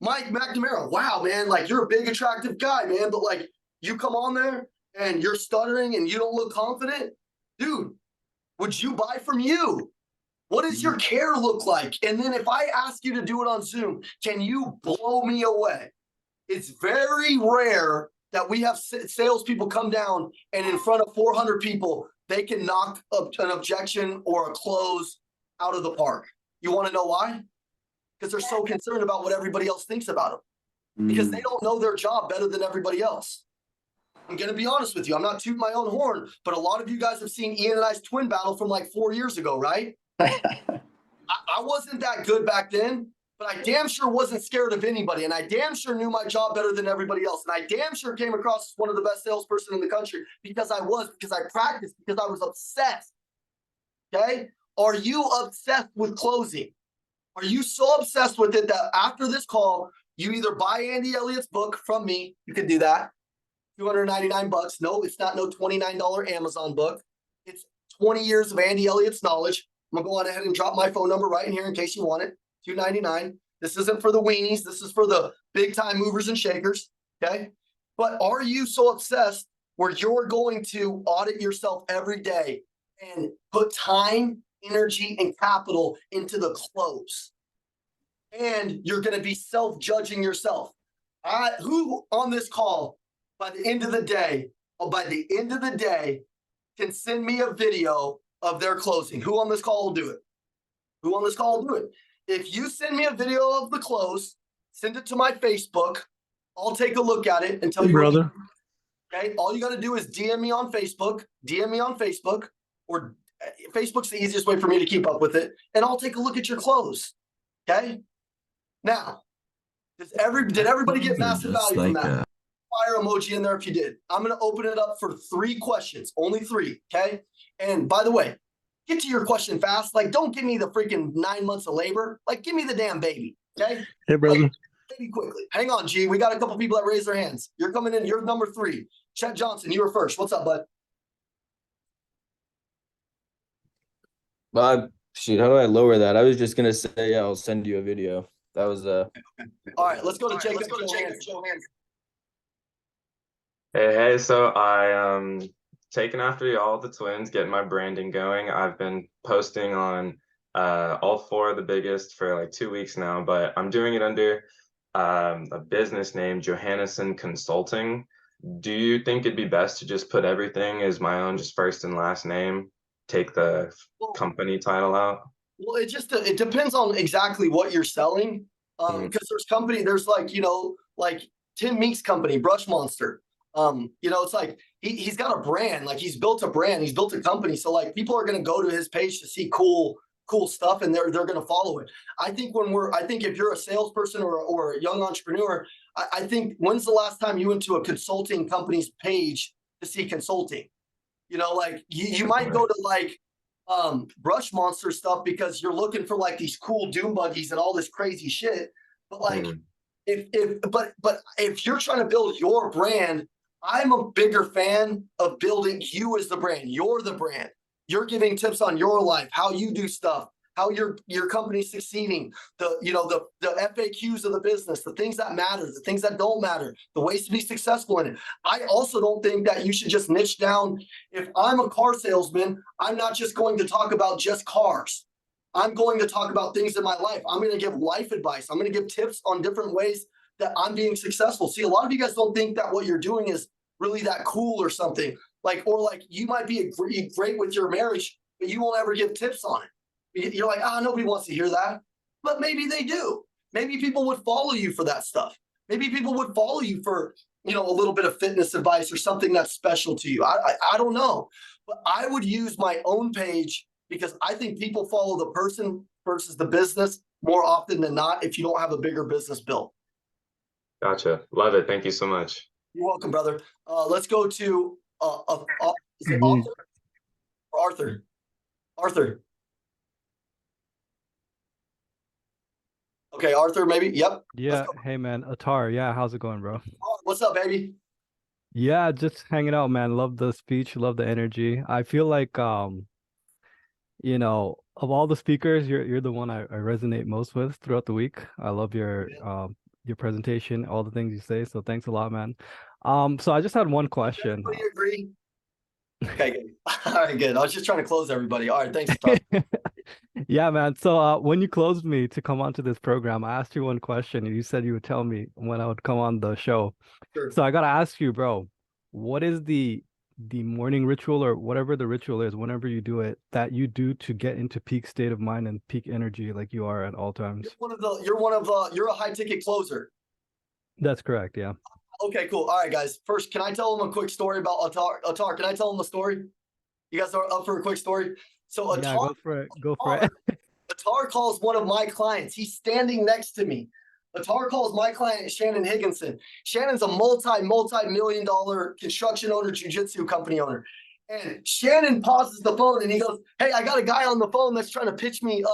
Mike McNamara, wow, man, like you're a big, attractive guy, man, but like you come on there and you're stuttering and you don't look confident, dude, would you buy from you? What does your care look like? And then if I ask you to do it on Zoom, can you blow me away? It's very rare that we have salespeople come down and in front of 400 people, they can knock an objection or a close out of the park. You want to know why? Because they're so concerned about what everybody else thinks about them. Because they don't know their job better than everybody else. I'm going to be honest with you. I'm not tooting my own horn, but a lot of you guys have seen Ian and I's twin battle from like 4 years ago, right? I wasn't that good back then, but I damn sure wasn't scared of anybody. And I damn sure knew my job better than everybody else. And I damn sure came across as one of the best salesperson in the country because I practiced, because I was obsessed. Okay? Are you obsessed with closing? Are you so obsessed with it that after this call, you either buy Andy Elliott's book from me, you can do that, $299. No, it's not no $29 Amazon book. It's 20 years of Andy Elliott's knowledge. I'm gonna go on ahead and drop my phone number right in here in case you want it. $299. This isn't for the weenies. This is for the big time movers and shakers. Okay. But are you so obsessed where you're going to audit yourself every day and put time, energy, and capital into the close? And you're going to be self-judging yourself. Who on this call by the end of the day, can send me a video of their closing? Who on this call will do it? Who on this call will do it? If you send me a video of the close, send it to my Facebook. I'll take a look at it and tell you. Brother. Okay. All you got to do is DM me on Facebook, or Facebook's the easiest way for me to keep up with it. And I'll take a look at your close. Okay. Now, did everybody get massive value from that? Fire emoji in there if you did. I'm going to open it up for 3 questions, only 3. Okay. And by the way, get to your question fast. Like, don't give me the freaking 9 months of labor. Like, give me the damn baby. Okay. Hey, brother. Like, baby quickly. Hang on, G. We got a couple people that raised their hands. You're coming in. You're number 3. Chet Johnson, you were first. What's up, bud? Shoot, how do I lower that? I was just gonna say, yeah, I'll send you a video. That was All right, let's go to Jacob. Hey, so I taking after all the twins, getting my branding going. I've been posting on all 4 of the biggest for like 2 weeks now, but I'm doing it under a business name, Johannesson Consulting. Do you think it'd be best to just put everything as my own, just first and last name, take the company title out? Well, it depends on exactly what you're selling. Because there's like, like Tim Meek's company, Brush Monster. It's like he's got a brand, like he's built a brand, he's built a company. So like people are gonna go to his page to see cool stuff and they're gonna follow it. I think if you're a salesperson or a young entrepreneur, I think when's the last time you went to a consulting company's page to see consulting? Like you might go to like Brush Monster stuff because you're looking for like these cool doom buggies and all this crazy shit. But like if you're trying to build your brand, I'm a bigger fan of building you as the brand. You're the brand. You're giving tips on your life, how you do stuff, how your company's succeeding, the FAQs of the business, the things that matter, the things that don't matter, the ways to be successful in it. I also don't think that you should just niche down. If I'm a car salesman, I'm not just going to talk about just cars. I'm going to talk about things in my life. I'm going to give life advice. I'm going to give tips on different ways that I'm being successful. See, a lot of you guys don't think that what you're doing is really that cool or something. Like you might be great with your marriage, but you won't ever give tips on it. You're like, nobody wants to hear that. But maybe they do. Maybe people would follow you for that stuff. Maybe people would follow you for a little bit of fitness advice or something that's special to you. I don't know, but I would use my own page because I think people follow the person versus the business more often than not if you don't have a bigger business built. Gotcha. Love it. Thank you so much. You're welcome, brother. Let's go to is it Mhm. Arthur or Arthur? Arthur. Okay, Arthur, maybe. Yep. Yeah, hey man, Atar, yeah, how's it going, bro? What's up, baby? Yeah, just hanging out, man. Love the speech, love the energy. I feel like of all the speakers, you're the one I resonate most with throughout the week. I love your presentation, all the things you say. So thanks a lot, man. So I just had one question. Do you agree? Okay, good. All right, good. I was just trying to close everybody. All right, thanks, Tom. Yeah, man. So when you closed me to come onto this program, I asked you one question and you said you would tell me when I would come on the show. Sure. So I gotta ask you, bro, what is the morning ritual or whatever the ritual is, whenever you do it, that you do to get into peak state of mind and peak energy like you are at all times? You're a high ticket closer. That's correct, yeah. Okay, cool. All right, guys. First, can I tell them a quick story about Atar? Atar, can I tell them a story? You guys are up for a quick story? So Yeah, Atar, go for it. Go for it. Atar calls one of my clients. He's standing next to me. Atar calls my client, Shannon Higginson. Shannon's a multi-million dollar construction owner, jiu-jitsu company owner. And Shannon pauses the phone and he goes, "Hey, I got a guy on the phone that's trying to pitch me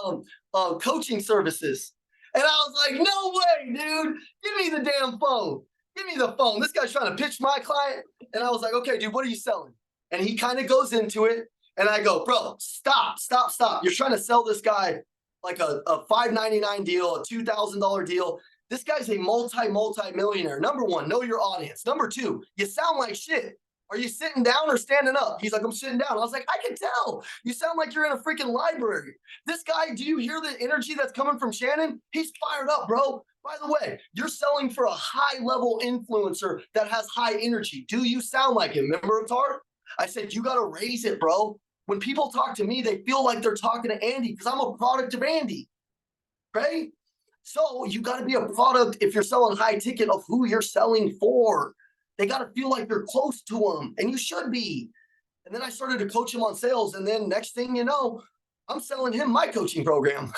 coaching services." And I was like, "No way, dude. Give me the damn phone. Give me the phone. This guy's trying to pitch my client." And I was like, "Okay, dude, what are you selling?" And he kind of goes into it. And I go, "Bro, stop. You're trying to sell this guy like a $599 deal, a $2,000 deal. This guy's a multi-millionaire. Number one, know your audience. Number two, you sound like shit. Are you sitting down or standing up?" He's like, "I'm sitting down." I was like, "I can tell. You sound like you're in a freaking library." This guy, do you hear the energy that's coming from Shannon? He's fired up, bro. By the way, you're selling for a high-level influencer that has high energy. Do you sound like him? Remember, Atar? I said, you got to raise it, bro. When people talk to me, they feel like they're talking to Andy because I'm a product of Andy, right? So you got to be a product if you're selling high ticket of who you're selling for. They got to feel like they're close to them, and you should be. And then I started to coach him on sales, and then next thing you know, I'm selling him my coaching program.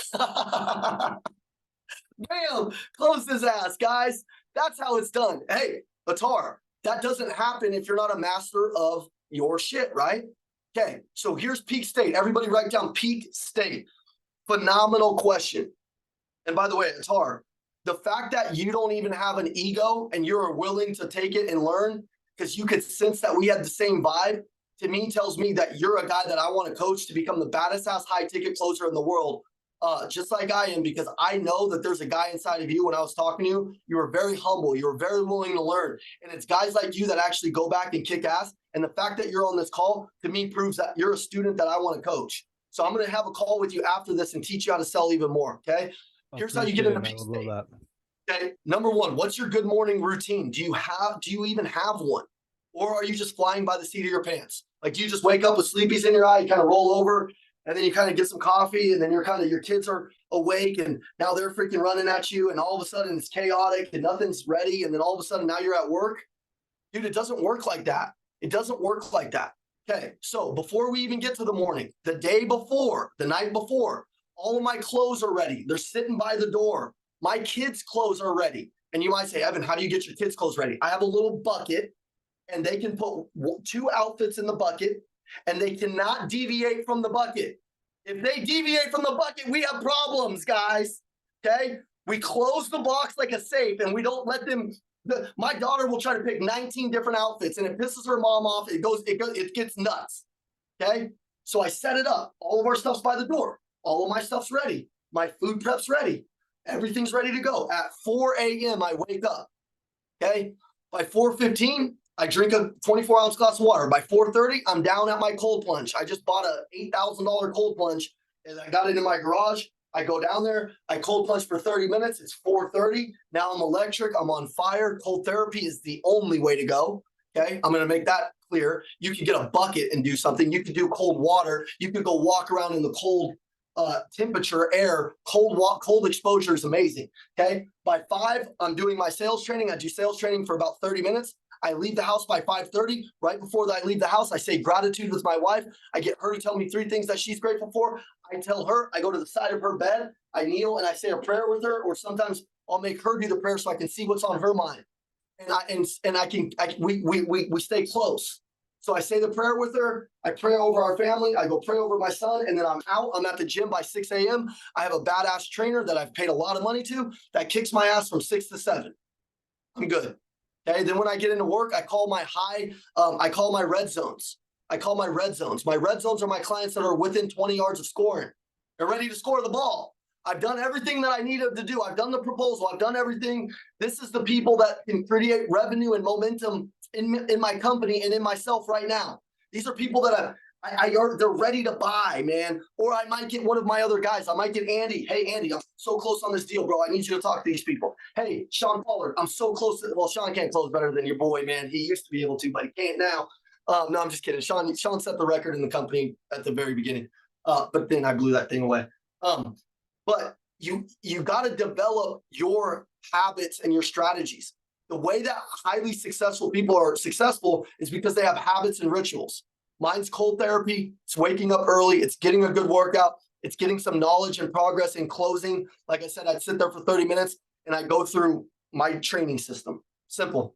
Bam! Close his ass, guys. That's how it's done. Hey, Atar, that doesn't happen if you're not a master of your shit, right? Okay, so here's peak state. Everybody write down peak state. Phenomenal question. And by the way, Atar, the fact that you don't even have an ego and you're willing to take it and learn because you could sense that we had the same vibe, to me tells me that you're a guy that I want to coach to become the baddest ass high ticket closer in the world. Just like I am, because I know that there's a guy inside of you. When I was talking to you, you were very humble. You were very willing to learn. And it's guys like you that actually go back and kick ass. And the fact that you're on this call, to me, proves that you're a student that I want to coach. So I'm going to have a call with you after this and teach you how to sell even more, okay? Here's how you get into peak state. Okay, number one, what's your good morning routine? Do you even have one? Or are you just flying by the seat of your pants? Like, do you just wake up with sleepies in your eye, you kind of roll over, and then you kind of get some coffee, and then your kids are awake, and now they're freaking running at you, and all of a sudden it's chaotic and nothing's ready, and then all of a sudden now you're at work? Dude, it doesn't work like that. It doesn't work like that. Okay, so before we even get to the morning, the day before, the night before, all of my clothes are ready. They're sitting by the door. My kids' clothes are ready. And you might say, "Evan, how do you get your kids' clothes ready?" I have a little bucket, and they can put 2 outfits in the bucket, and they cannot deviate from the bucket. If they deviate from the bucket, we have problems, guys. Okay? We close the box like a safe, and we don't let them. My daughter will try to pick 19 different outfits, and it pisses her mom off. It gets nuts. Okay? So I set it up. All of our stuff's by the door. All of my stuff's ready. My food prep's ready. Everything's ready to go. At 4 a.m., I wake up. Okay? By 4:15, I drink a 24-ounce glass of water. By 4:30, I'm down at my cold plunge. I just bought a $8,000 cold plunge, and I got it in my garage. I go down there. I cold plunge for 30 minutes. It's 4:30. Now I'm electric. I'm on fire. Cold therapy is the only way to go. Okay? I'm going to make that clear. You can get a bucket and do something. You can do cold water. You can go walk around in the cold temperature, air, cold exposure is amazing. Okay. By 5, I'm doing my sales training. I do sales training for about 30 minutes. I leave the house by 5:30. Right before I leave the house, I say gratitude with my wife. I get her to tell me 3 things that she's grateful for. I tell her, I go to the side of her bed, I kneel and I say a prayer with her, or sometimes I'll make her do the prayer so I can see what's on her mind. We stay close. So I say the prayer with her. I pray over our family. I go pray over my son, and then I'm out. I'm at the gym by 6 a.m. I have a badass trainer that I've paid a lot of money to that kicks my ass from 6 to 7. I'm good. Okay. Then when I get into work, I call my red zones. I call my red zones. My red zones are my clients that are within 20 yards of scoring. They're ready to score the ball. I've done everything that I needed to do. I've done the proposal. I've done everything. This is the people that can create revenue and momentum in my company and in myself right now. These are people that they're ready to buy, man. Or I might get one of my other guys. I might get Andy. Hey, Andy, I'm so close on this deal, bro. I need you to talk to these people. Hey, Sean Pollard, I'm so close. Well, Sean can't close better than your boy, man. He used to be able to, but he can't now. No, I'm just kidding. Sean set the record in the company at the very beginning. But then I blew that thing away. But you got to develop your habits and your strategies. The way that highly successful people are successful is because they have habits and rituals. Mine's cold therapy. It's waking up early. It's getting a good workout. It's getting some knowledge and progress in closing. Like I said, I'd sit there for 30 minutes and I go through my training system. Simple.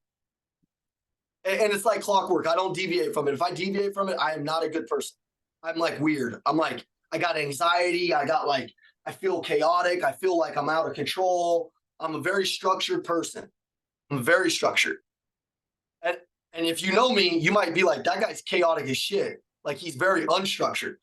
And it's like clockwork. I don't deviate from it. If I deviate from it, I am not a good person. I'm like weird. I'm like, I got anxiety. I feel chaotic. I feel like I'm out of control. I'm a very structured person. I'm very structured. And if you know me, you might be like, that guy's chaotic as shit. Like he's very unstructured.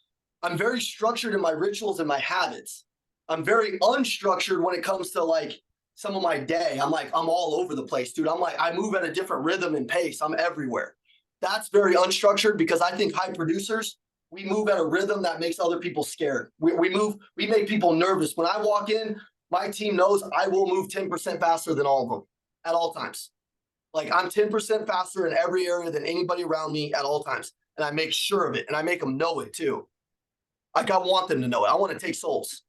I'm very structured in my rituals and my habits. I'm very unstructured when it comes to like some of my day. I'm all over the place, dude. I move at a different rhythm and pace. I'm everywhere. That's very unstructured because I think high producers, we move at a rhythm that makes other people scared. We make people nervous. When I walk in, my team knows I will move 10% faster than all of them at all times. Like I'm 10% faster in every area than anybody around me at all times. And I make sure of it. And I make them know it too. Like I want them to know it. I want to take souls.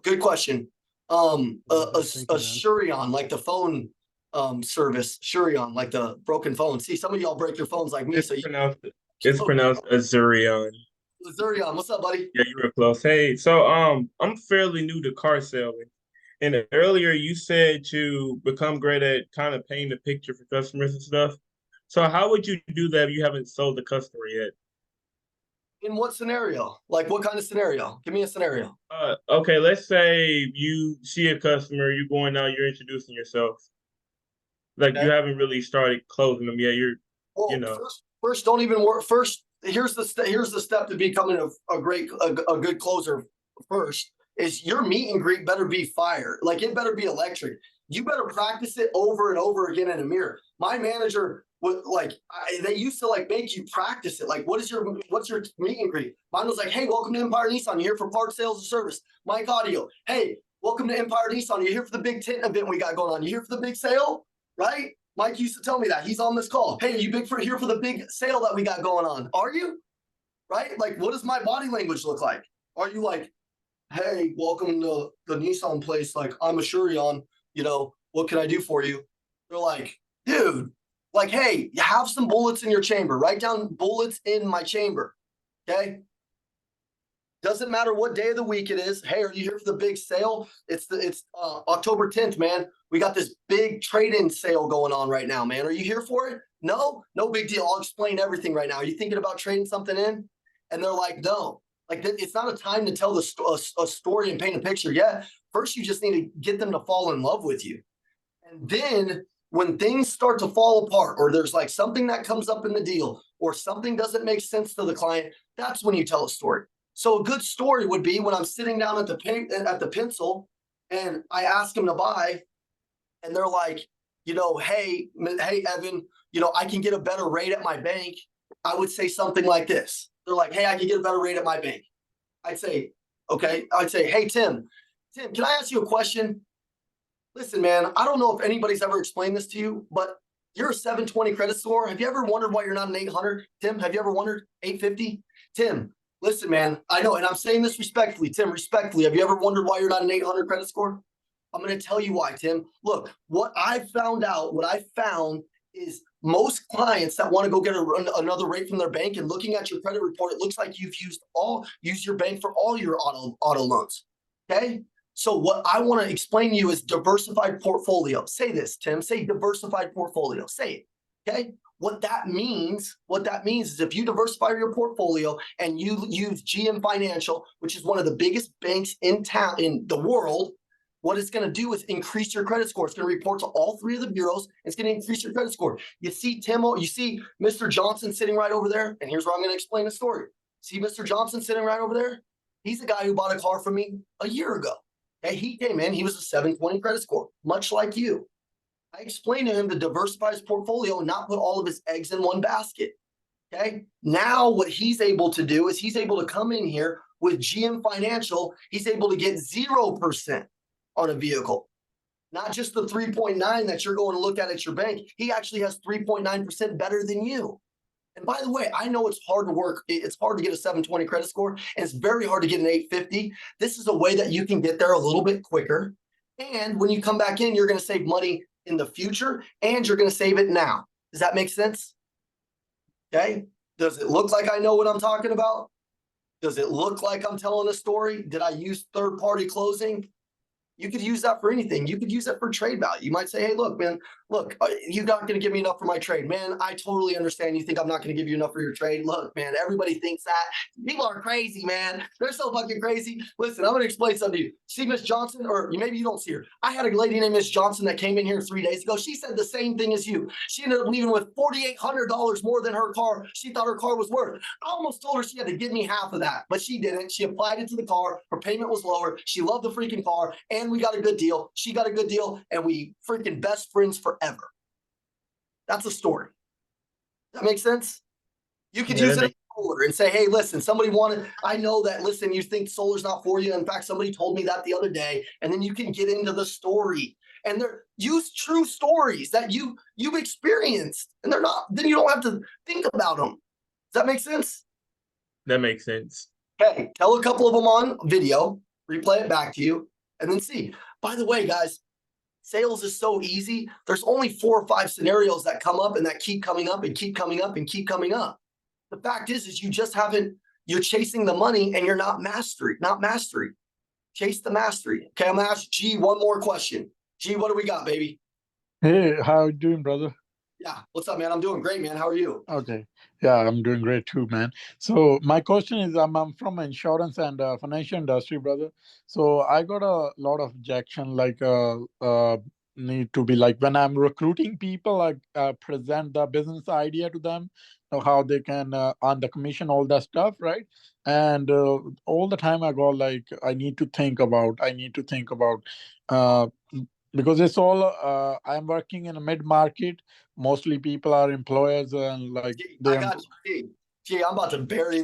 Good question. Shurion, like the phone service, Shurion, like the broken phone. See, some of y'all break your phones like me. It's pronounced Azurion. Azurion, what's up, buddy? Yeah, you were close. Hey, so I'm fairly new to car selling. And earlier you said to become great at kind of painting a picture for customers and stuff. So how would you do that if you haven't sold the customer yet? In what scenario? Like what kind of scenario? Give me a scenario. Okay, let's say you see a customer, you're going out, you're introducing yourself. Like you haven't really started closing them yet. First, don't even work. First, here's the step to becoming a good closer. First is your meet and greet better be fire. Like it better be electric. You better practice it over and over again in a mirror. My manager would they used to make you practice it. Like, what's your meet and greet? Mine was like, hey, welcome to Empire Nissan. You're here for parts, sales, and service. Mike Audio. Hey, welcome to Empire Nissan. You're here for the big tent event we got going on. You here for the big sale, right? Mike used to tell me that. He's on this call. Hey, are you here for the big sale that we got going on? Are you? Right? Like, what does my body language look like? Are you like, hey, welcome to the Nissan place. Like, I'm a Shurion. What can I do for you? They're like, dude, like, hey, you have some bullets in your chamber. Write down bullets in my chamber. Okay? Doesn't matter what day of the week it is. Hey, are you here for the big sale? It's October 10th, man. We got this big trade-in sale going on right now, man. Are you here for it? No big deal. I'll explain everything right now. Are you thinking about trading something in? And they're like, no. Like, it's not a time to tell a story and paint a picture. Yeah, first you just need to get them to fall in love with you. And then when things start to fall apart, or there's like something that comes up in the deal, or something doesn't make sense to the client, that's when you tell a story. So a good story would be when I'm sitting down at the pencil and I ask them to buy, and they're like, hey, Evan, I can get a better rate at my bank. I would say something like this. They're like, hey, I can get a better rate at my bank. I'd say, okay. I'd say, hey, Tim, can I ask you a question? Listen, man, I don't know if anybody's ever explained this to you, but you're a 720 credit score. Have you ever wondered why you're not an 800? Tim, have you ever wondered? 850? Tim, Listen, man, I know, and I'm saying this respectfully, Tim, respectfully. Have you ever wondered why you're not an 800 credit score? I'm going to tell you why, Tim. Look, what I found is most clients that want to go get another rate from their bank, and looking at your credit report, it looks like you've used your bank for all your auto loans. Okay. So what I want to explain to you is diversified portfolio. Say this, Tim, say diversified portfolio, say it. Okay. What that means is if you diversify your portfolio and you use GM Financial, which is one of the biggest banks in the world, what it's going to do is increase your credit score. It's going to report to all three of the bureaus. It's going to increase your credit score. You see you see Mr. Johnson sitting right over there. And here's where I'm going to explain the story. See Mr. Johnson sitting right over there? He's the guy who bought a car from me a year ago. Okay, he came in, he was a 720 credit score, much like you. I explained to him to diversify his portfolio and not put all of his eggs in one basket. Okay. Now what he's able to do is he's able to come in here with GM Financial. He's able to get 0% on a vehicle, not just the 3.9 that you're going to look at your bank. He actually has 3.9% better than you. And by the way, I know it's hard to work. It's hard to get a 720 credit score, and it's very hard to get an 850. This is a way that you can get there a little bit quicker. And when you come back in, you're going to save money in the future, and you're going to save it now. Does that make sense? Okay. Does it look like I know what I'm talking about? Does it look like I'm telling a story? Did I use third-party closing? You could use that for anything. You could use it for trade value. You might say, hey, look, man, you're not going to give me enough for my trade. Man, I totally understand. You think I'm not going to give you enough for your trade. Look, man, everybody thinks that. People are crazy, man. They're so fucking crazy. Listen, I'm going to explain something to you. See Miss Johnson, or maybe you don't see her. I had a lady named Miss Johnson that came in here 3 days ago. She said the same thing as you. She ended up leaving with $4,800 more than her car. She thought her car was worth. I almost told her she had to give me half of that, but she didn't. She applied it to the car. Her payment was lower. She loved the freaking car, and we got a good deal. She got a good deal, and we freaking best friends forever. That's a story. That makes sense? You could use it as solar and say, hey, listen, somebody wanted, I know that, listen, you think solar's not for you. In fact, somebody told me that the other day, and then you can get into the story. And use true stories that you've experienced, and they're not, then you don't have to think about them. Does that make sense? That makes sense. Okay, tell a couple of them on video, replay it back to you, and then see. By the way, guys, sales is so easy. There's only 4 or 5 scenarios that come up and that keep coming up and keep coming up and keep coming up. The fact is you just you're chasing the money and you're not mastery. Chase the mastery. Okay, I'm gonna ask G one more question. G, what do we got, baby? Hey, how you doing, brother? Yeah, what's up, man? I'm doing great, man. How are you? Okay. Yeah, I'm doing great too, man. So my question is, I'm from insurance and financial industry, brother. So I got a lot of objection, like need to be like when I'm recruiting people, I present the business idea to them, how they can earn the commission, all that stuff, right? And all the time I go like, I need to think about, uh, because it's all I'm working in a mid market. Mostly people are employers and like G, I got you. G, I'm about to bury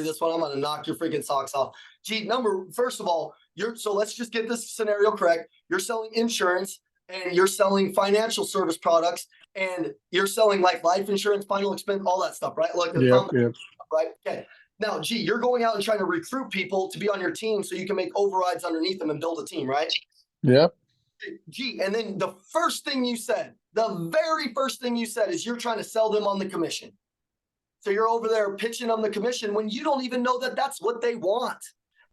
this one. I'm about to knock your freaking socks off. G, first of all, so let's just get this scenario correct. You're selling insurance and you're selling financial service products and you're selling like life insurance, final expense, all that stuff, right? Like right? Okay. Now, G, you're going out and trying to recruit people to be on your team so you can make overrides underneath them and build a team, right? Yep. G, and then the very first thing you said is you're trying to sell them on the commission. So you're over there pitching them the commission when you don't even know that that's what they want.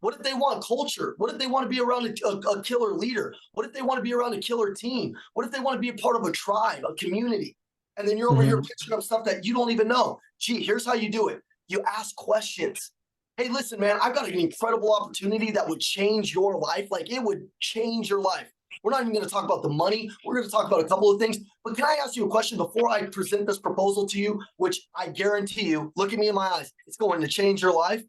What if they want culture? What if they want to be around a killer leader? What if they want to be around a killer team? What if they want to be a part of a tribe, a community? And then you're over here pitching them stuff that you don't even know. Gee, here's how you do it. You ask questions. Hey, listen, man, I've got an incredible opportunity that would change your life. Like it would change your life. We're not even going to talk about the money. We're going to talk about a couple of things. But can I ask you a question before I present this proposal to you, which I guarantee you, look at me in my eyes, it's going to change your life.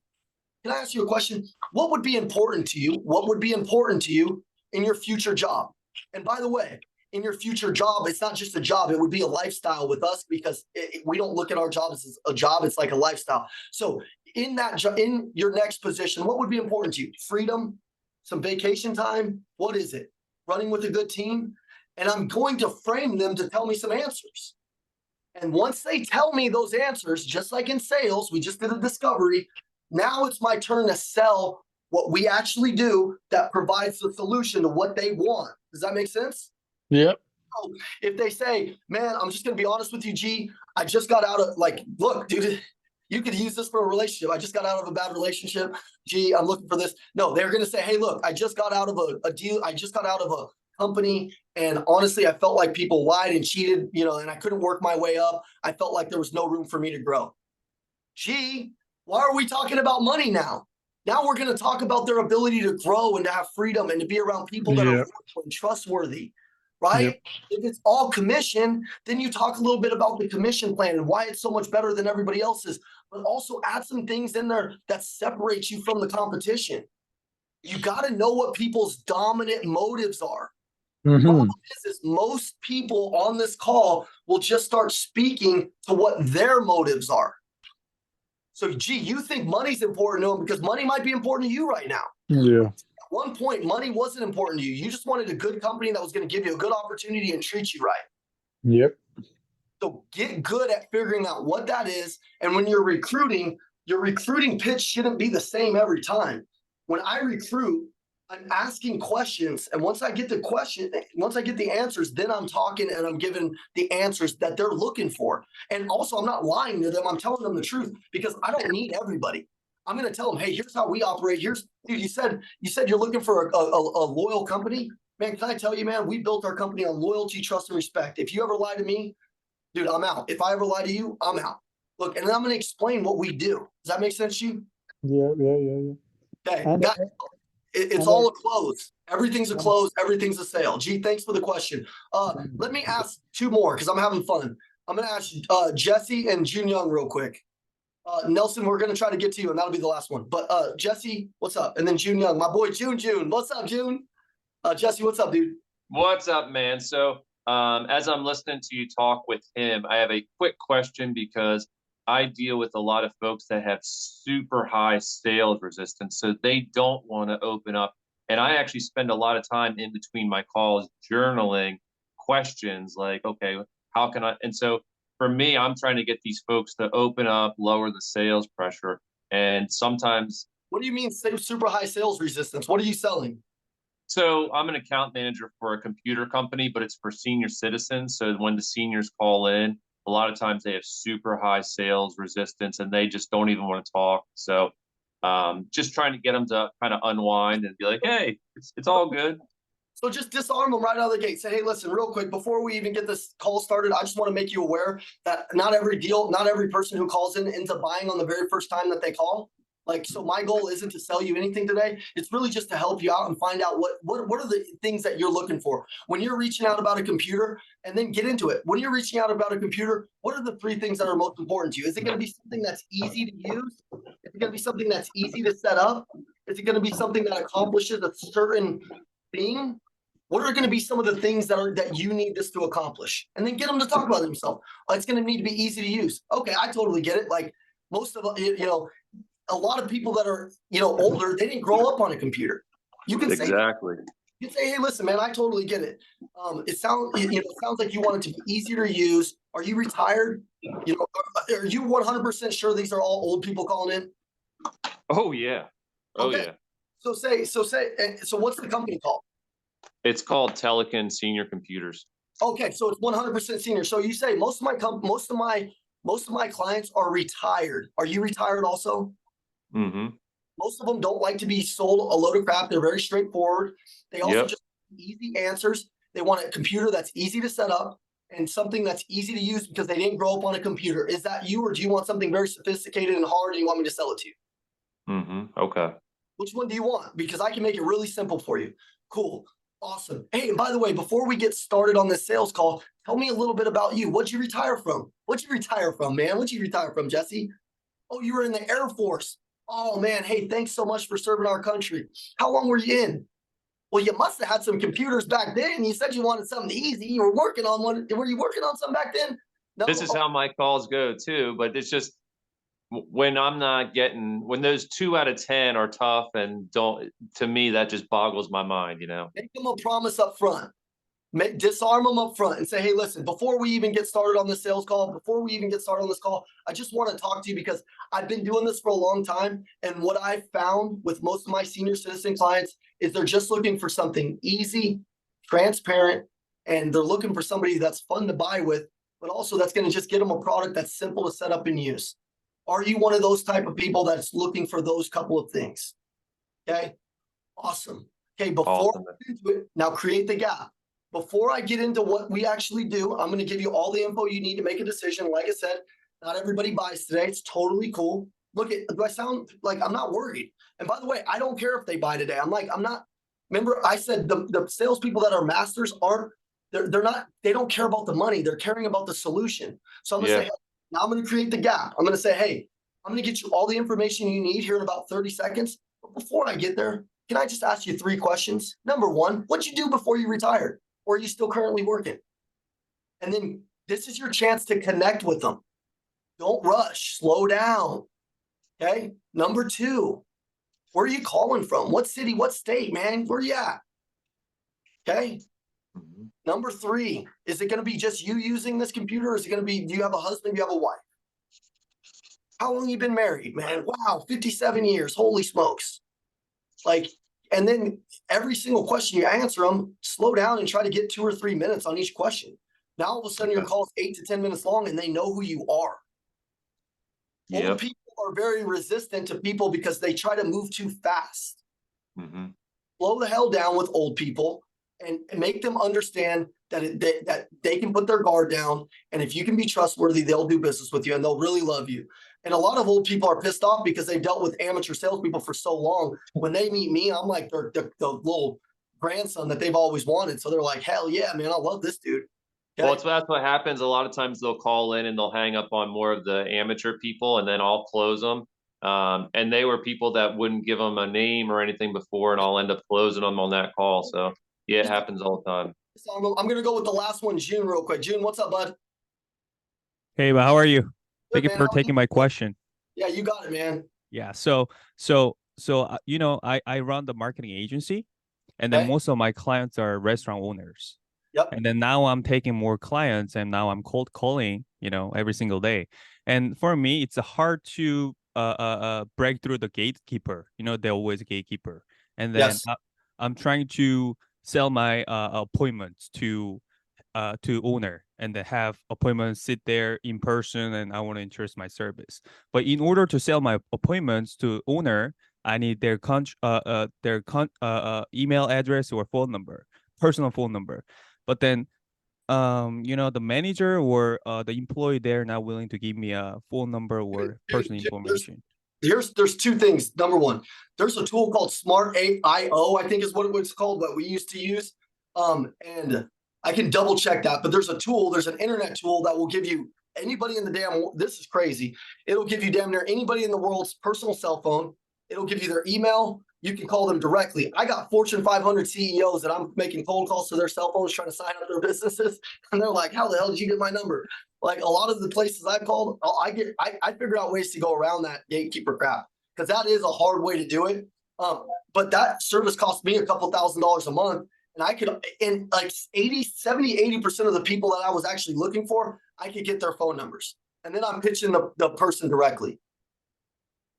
Can I ask you a question? What would be important to you? What would be important to you in your future job? And by the way, in your future job, it's not just a job. It would be a lifestyle with us because we don't look at our jobs as a job. It's like a lifestyle. So in your next position, what would be important to you? Freedom, some vacation time. What is it? Running with a good team. And I'm going to frame them to tell me some answers. And once they tell me those answers, just like in sales, we just did a discovery. Now it's my turn to sell what we actually do that provides the solution to what they want. Does that make sense? Yep. If they say, man, I'm just going to be honest with you, G, I just got out of, like, look, dude, you could use this for a relationship. I just got out of a bad relationship. G, I'm looking for this. No, they're going to say, hey, look, I just got out of a deal. I just got out of a company. And honestly, I felt like people lied and cheated, you know, and I couldn't work my way up. I felt like there was no room for me to grow. G, why are we talking about money now? Now we're going to talk about their ability to grow and to have freedom and to be around people that are loyal and trustworthy, right? If it's all commission, then you talk a little bit about the commission plan and why it's so much better than everybody else's, but also add some things in there that separate you from the competition. You got to know what people's dominant motives are. Problem is most people on this call will just start speaking to what their motives are. So, G, you think money's important to them because money might be important to you right now. Yeah. At one point, money wasn't important to you. You just wanted a good company that was going to give you a good opportunity and treat you right. Yep. So get good at figuring out what that is. And when you're recruiting, your recruiting pitch shouldn't be the same every time. When I recruit, I'm asking questions. And once I get the answers, then I'm talking and I'm giving the answers that they're looking for. And also, I'm not lying to them. I'm telling them the truth because I don't need everybody. I'm going to tell them, hey, here's how we operate. Dude, you said you're looking for a loyal company. Man, can I tell you, man, we built our company on loyalty, trust, and respect. If you ever lie to me, dude, I'm out. If I ever lie to you, I'm out. Look, and then I'm going to explain what we do. Does that make sense to you? Yeah. Okay, And, it's all a close. Everything's a close. Everything's a sale. G, thanks for the question. Let me ask two more because I'm having fun. I'm going to ask Jesse and June Young real quick. Nelson, we're going to try to get to you, and that'll be the last one. But Jesse, what's up? And then June Young, my boy June. What's up, June? Jesse, what's up, dude? What's up, man? So as I'm listening to you talk with him, I have a quick question because I deal with a lot of folks that have super high sales resistance, so they don't want to open up. And I actually spend a lot of time in between my calls journaling questions like, okay, how can I? And so for me, I'm trying to get these folks to open up, lower the sales pressure. And sometimes. What do you mean super high sales resistance? What are you selling? So I'm an account manager for a computer company, but it's for senior citizens. So when the seniors call in, a lot of times they have super high sales resistance and they just don't even want to talk. So just trying to get them to kind of unwind and be like, hey, it's all good. So just disarm them right out of the gate. Say, hey, listen, real quick, before we even get this call started, I just want to make you aware that not every person who calls in ends up buying on the very first time that they call. Like, so my goal isn't to sell you anything today. It's really just to help you out and find out what are the things that you're looking for. When you're reaching out about a computer, and then get into it. When you're reaching out about a computer, what are the three things that are most important to you? Is it going to be something that's easy to use? Is it going to be something that's easy to set up? Is it going to be something that accomplishes a certain thing? What are going to be some of the things that you need this to accomplish? And then get them to talk about themselves. It's going to need to be easy to use. Okay, I totally get it. Like most of a lot of people that are, older, they didn't grow up on a computer. You can say, exactly. You can say, hey, listen, man, I totally get it. It sounds like you want it to be easier to use. Are you retired? Are you 100% sure these are all old people calling in? Oh yeah. Yeah. So what's the company called? It's called Telekin Senior Computers. Okay, so it's 100% senior. So you say most of my clients are retired. Are you retired also? Mm-hmm. Most of them don't like to be sold a load of crap. They're very straightforward. They also just want easy answers. They want a computer that's easy to set up and something that's easy to use because they didn't grow up on a computer. Is that you, or do you want something very sophisticated and hard and you want me to sell it to you? Mm-hmm. Okay. Which one do you want? Because I can make it really simple for you. Cool. Awesome. Hey, and by the way, before we get started on this sales call, tell me a little bit about you. What'd you retire from? What'd you retire from, man? What'd you retire from, Jesse? Oh, you were in the Air Force. Oh, man. Hey, thanks so much for serving our country. How long were you in? Well, you must have had some computers back then. You said you wanted something easy. You were working on one. Were you working on something back then? No. This is how my calls go too, but it's just when when those 2 out of 10 are tough and to me, that just boggles my mind, Make them a promise up front. disarm them up front and say, hey, listen, before we even get started on the sales call, I just want to talk to you because I've been doing this for a long time. And what I've found with most of my senior citizen clients is they're just looking for something easy, transparent, and they're looking for somebody that's fun to buy with, but also that's going to just get them a product that's simple to set up and use. Are you one of those type of people that's looking for those couple of things? Okay, awesome. Okay, before I get into it, now create the gap. Before I get into what we actually do, I'm going to give you all the info you need to make a decision. Like I said, not everybody buys today. It's totally cool. Look at, do I sound like I'm not worried? And by the way, I don't care if they buy today. I'm not, remember I said the salespeople that are masters they don't care about the money. They're caring about the solution. So I'm going to say, hey, now I'm going to create the gap. I'm going to say, hey, I'm going to get you all the information you need here in about 30 seconds. But before I get there, can I just ask you 3 questions? Number 1, what'd you do before you retired? Or are you still currently working? And then this is your chance to connect with them. Don't rush, slow down. Okay. Number 2, where are you calling from? What city, what state, man? Where are you at? Okay. Number 3, is it going to be just you using this computer? Or is it going to be, do you have a husband? Do you have a wife? How long you been married, man? Wow, 57 years. Holy smokes. Like, and then every single question you answer them, slow down and try to get 2 or 3 minutes on each question. Now all of a sudden your call is 8 to 10 minutes long and they know who you are. Old people are very resistant to people because they try to move too fast. Slow the hell down with old people and make them understand that they can put their guard down. And if you can be trustworthy, they'll do business with you and they'll really love you. And a lot of old people are pissed off because they've dealt with amateur salespeople for so long. When they meet me, I'm like the little grandson that they've always wanted. So they're like, hell yeah, man, I love this dude. Okay? Well, that's what happens. A lot of times they'll call in and they'll hang up on more of the amateur people and then I'll close them. And they were people that wouldn't give them a name or anything before and I'll end up closing them on that call. So yeah, it happens all the time. So I'm going to go with the last one, June, real quick. June, what's up, bud? Hey, but how are you? Thank you man. for taking my question. Yeah, you got it, man. Yeah. So you know, I run the marketing agency, and then Okay. most of my clients are restaurant owners. Yep. And then now I'm taking more clients, and now I'm cold calling, you know, every single day. And for me, it's hard to break through the gatekeeper. You know, they're always a gatekeeper. And then Yes. I'm trying to sell my appointments to owner and then have appointments sit there in person, and I want to interest my service. But in order to sell my appointments to owner, I need their email address or phone number, personal phone number. But then you know, the manager or the employee, they're not willing to give me a phone number or personal information. There's 2 things. Number 1, there's a tool called Smart AIO, I think is what it's called, what we used to use. And I can double check that, but there's an internet tool that will give you anybody in the this is crazy. It'll give you damn near anybody in the world's personal cell phone. It'll give you their email. You can call them directly. I got Fortune 500 CEOs that I'm making cold calls to their cell phones trying to sign up their businesses. And they're like, how the hell did you get my number? Like a lot of the places I've called, I figure out ways to go around that gatekeeper crap because that is a hard way to do it. But that service cost me a couple $1,000s a month. And I could, in like 80% of the people that I was actually looking for, I could get their phone numbers. And then I'm pitching the person directly.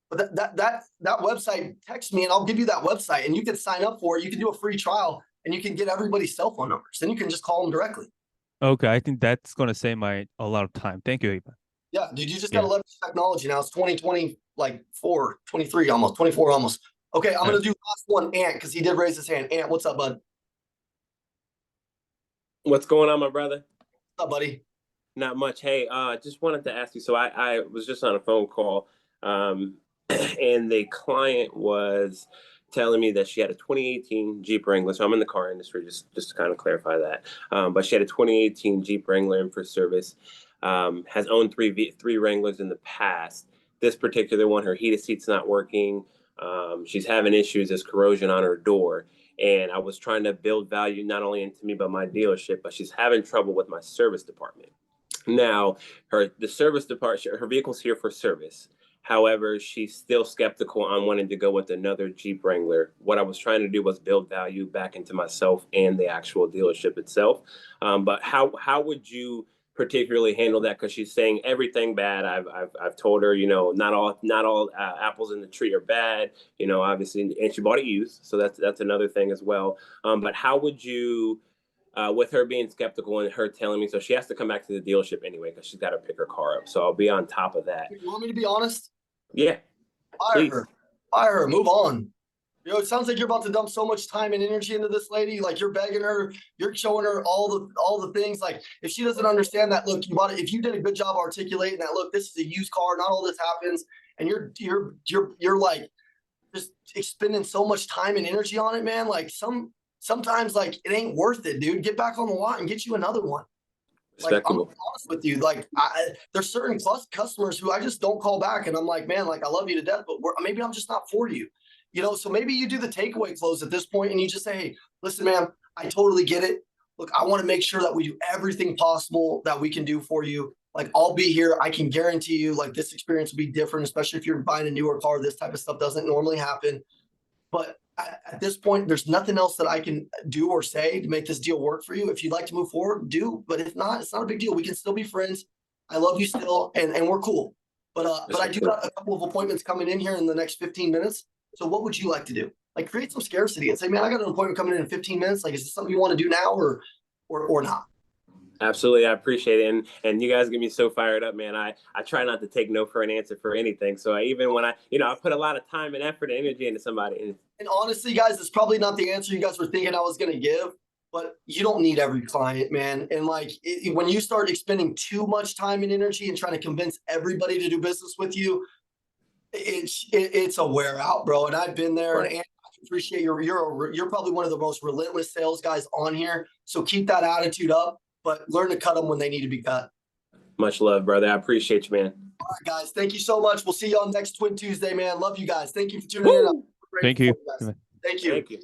But that website, text me and I'll give you that website and you can sign up for it. You can do a free trial and you can get everybody's cell phone numbers. Then you can just call them directly. Okay, I think that's going to save a lot of time. Thank you, Ivan. Yeah, dude, you just got to leverage technology now. It's 2020, like 23 almost, 24 almost. Okay, I'm going to do last one, Ant, because he did raise his hand. Ant, what's up, bud? What's going on, my brother? What's up, buddy? Not much. Hey, just wanted to ask you. So I was just on a phone call, and the client was telling me that she had a 2018 Jeep Wrangler. So I'm in the car industry, just to kind of clarify that. But she had a 2018 Jeep Wrangler in for service. Has owned three Wranglers in the past. This particular one, her heated seat's not working. She's having issues. There's corrosion on her door. And I was trying to build value not only into me, but my dealership, but she's having trouble with my service department. Now, the service department, her vehicle's here for service. However, she's still skeptical on wanting to go with another Jeep Wrangler. What I was trying to do was build value back into myself and the actual dealership itself. But how would you particularly handle that? Because she's saying everything bad. I've told her, you know, not all apples in the tree are bad. You know, obviously, and she bought it used, so that's another thing as well. But how would you? With her being skeptical and her telling me, so she has to come back to the dealership anyway because she's got to pick her car up. So I'll be on top of that. You want me to be honest? Yeah. Fire her. Fire her. Move on. You know, it sounds like you're about to dump so much time and energy into this lady. Like you're begging her, you're showing her all the things. Like if she doesn't understand that, look, you bought it. If you did a good job articulating that, look, this is a used car. Not all this happens, and you're like just expending so much time and energy on it, man. Like sometimes like it ain't worth it, dude. Get back on the lot and get you another one. Like I'm honest with you, like there's certain customers who I just don't call back, and I'm like, man, like I love you to death, but maybe I'm just not for you, you know. So maybe you do the takeaway close at this point, and you just say, hey, listen, man, I totally get it. Look, I want to make sure that we do everything possible that we can do for you. Like I'll be here. I can guarantee you, like this experience will be different, especially if you're buying a newer car. This type of stuff doesn't normally happen, but at this point, there's nothing else that I can do or say to make this deal work for you. If you'd like to move forward, do. But if not, it's not a big deal. We can still be friends. I love you still, and we're cool. But I do got a couple of appointments coming in here in the next 15 minutes. So what would you like to do? Like create some scarcity and say, man, I got an appointment coming in 15 minutes. Like, is this something you want to do now or not? Absolutely. I appreciate it. And you guys get me so fired up, man. I try not to take no for an answer for anything. So even when I put a lot of time and effort and energy into somebody. And honestly, guys, it's probably not the answer you guys were thinking I was going to give, but you don't need every client, man. And like when you start expending too much time and energy and trying to convince everybody to do business with you, it's a wear out, bro. And I've been there, and I appreciate you're probably one of the most relentless sales guys on here. So keep that attitude up, but learn to cut them when they need to be cut. Much love, brother. I appreciate you, man. All right, guys. Thank you so much. We'll see you on next Twin Tuesday, man. Love you guys. Thank you for tuning in. Thank you. Thank you. Thank you.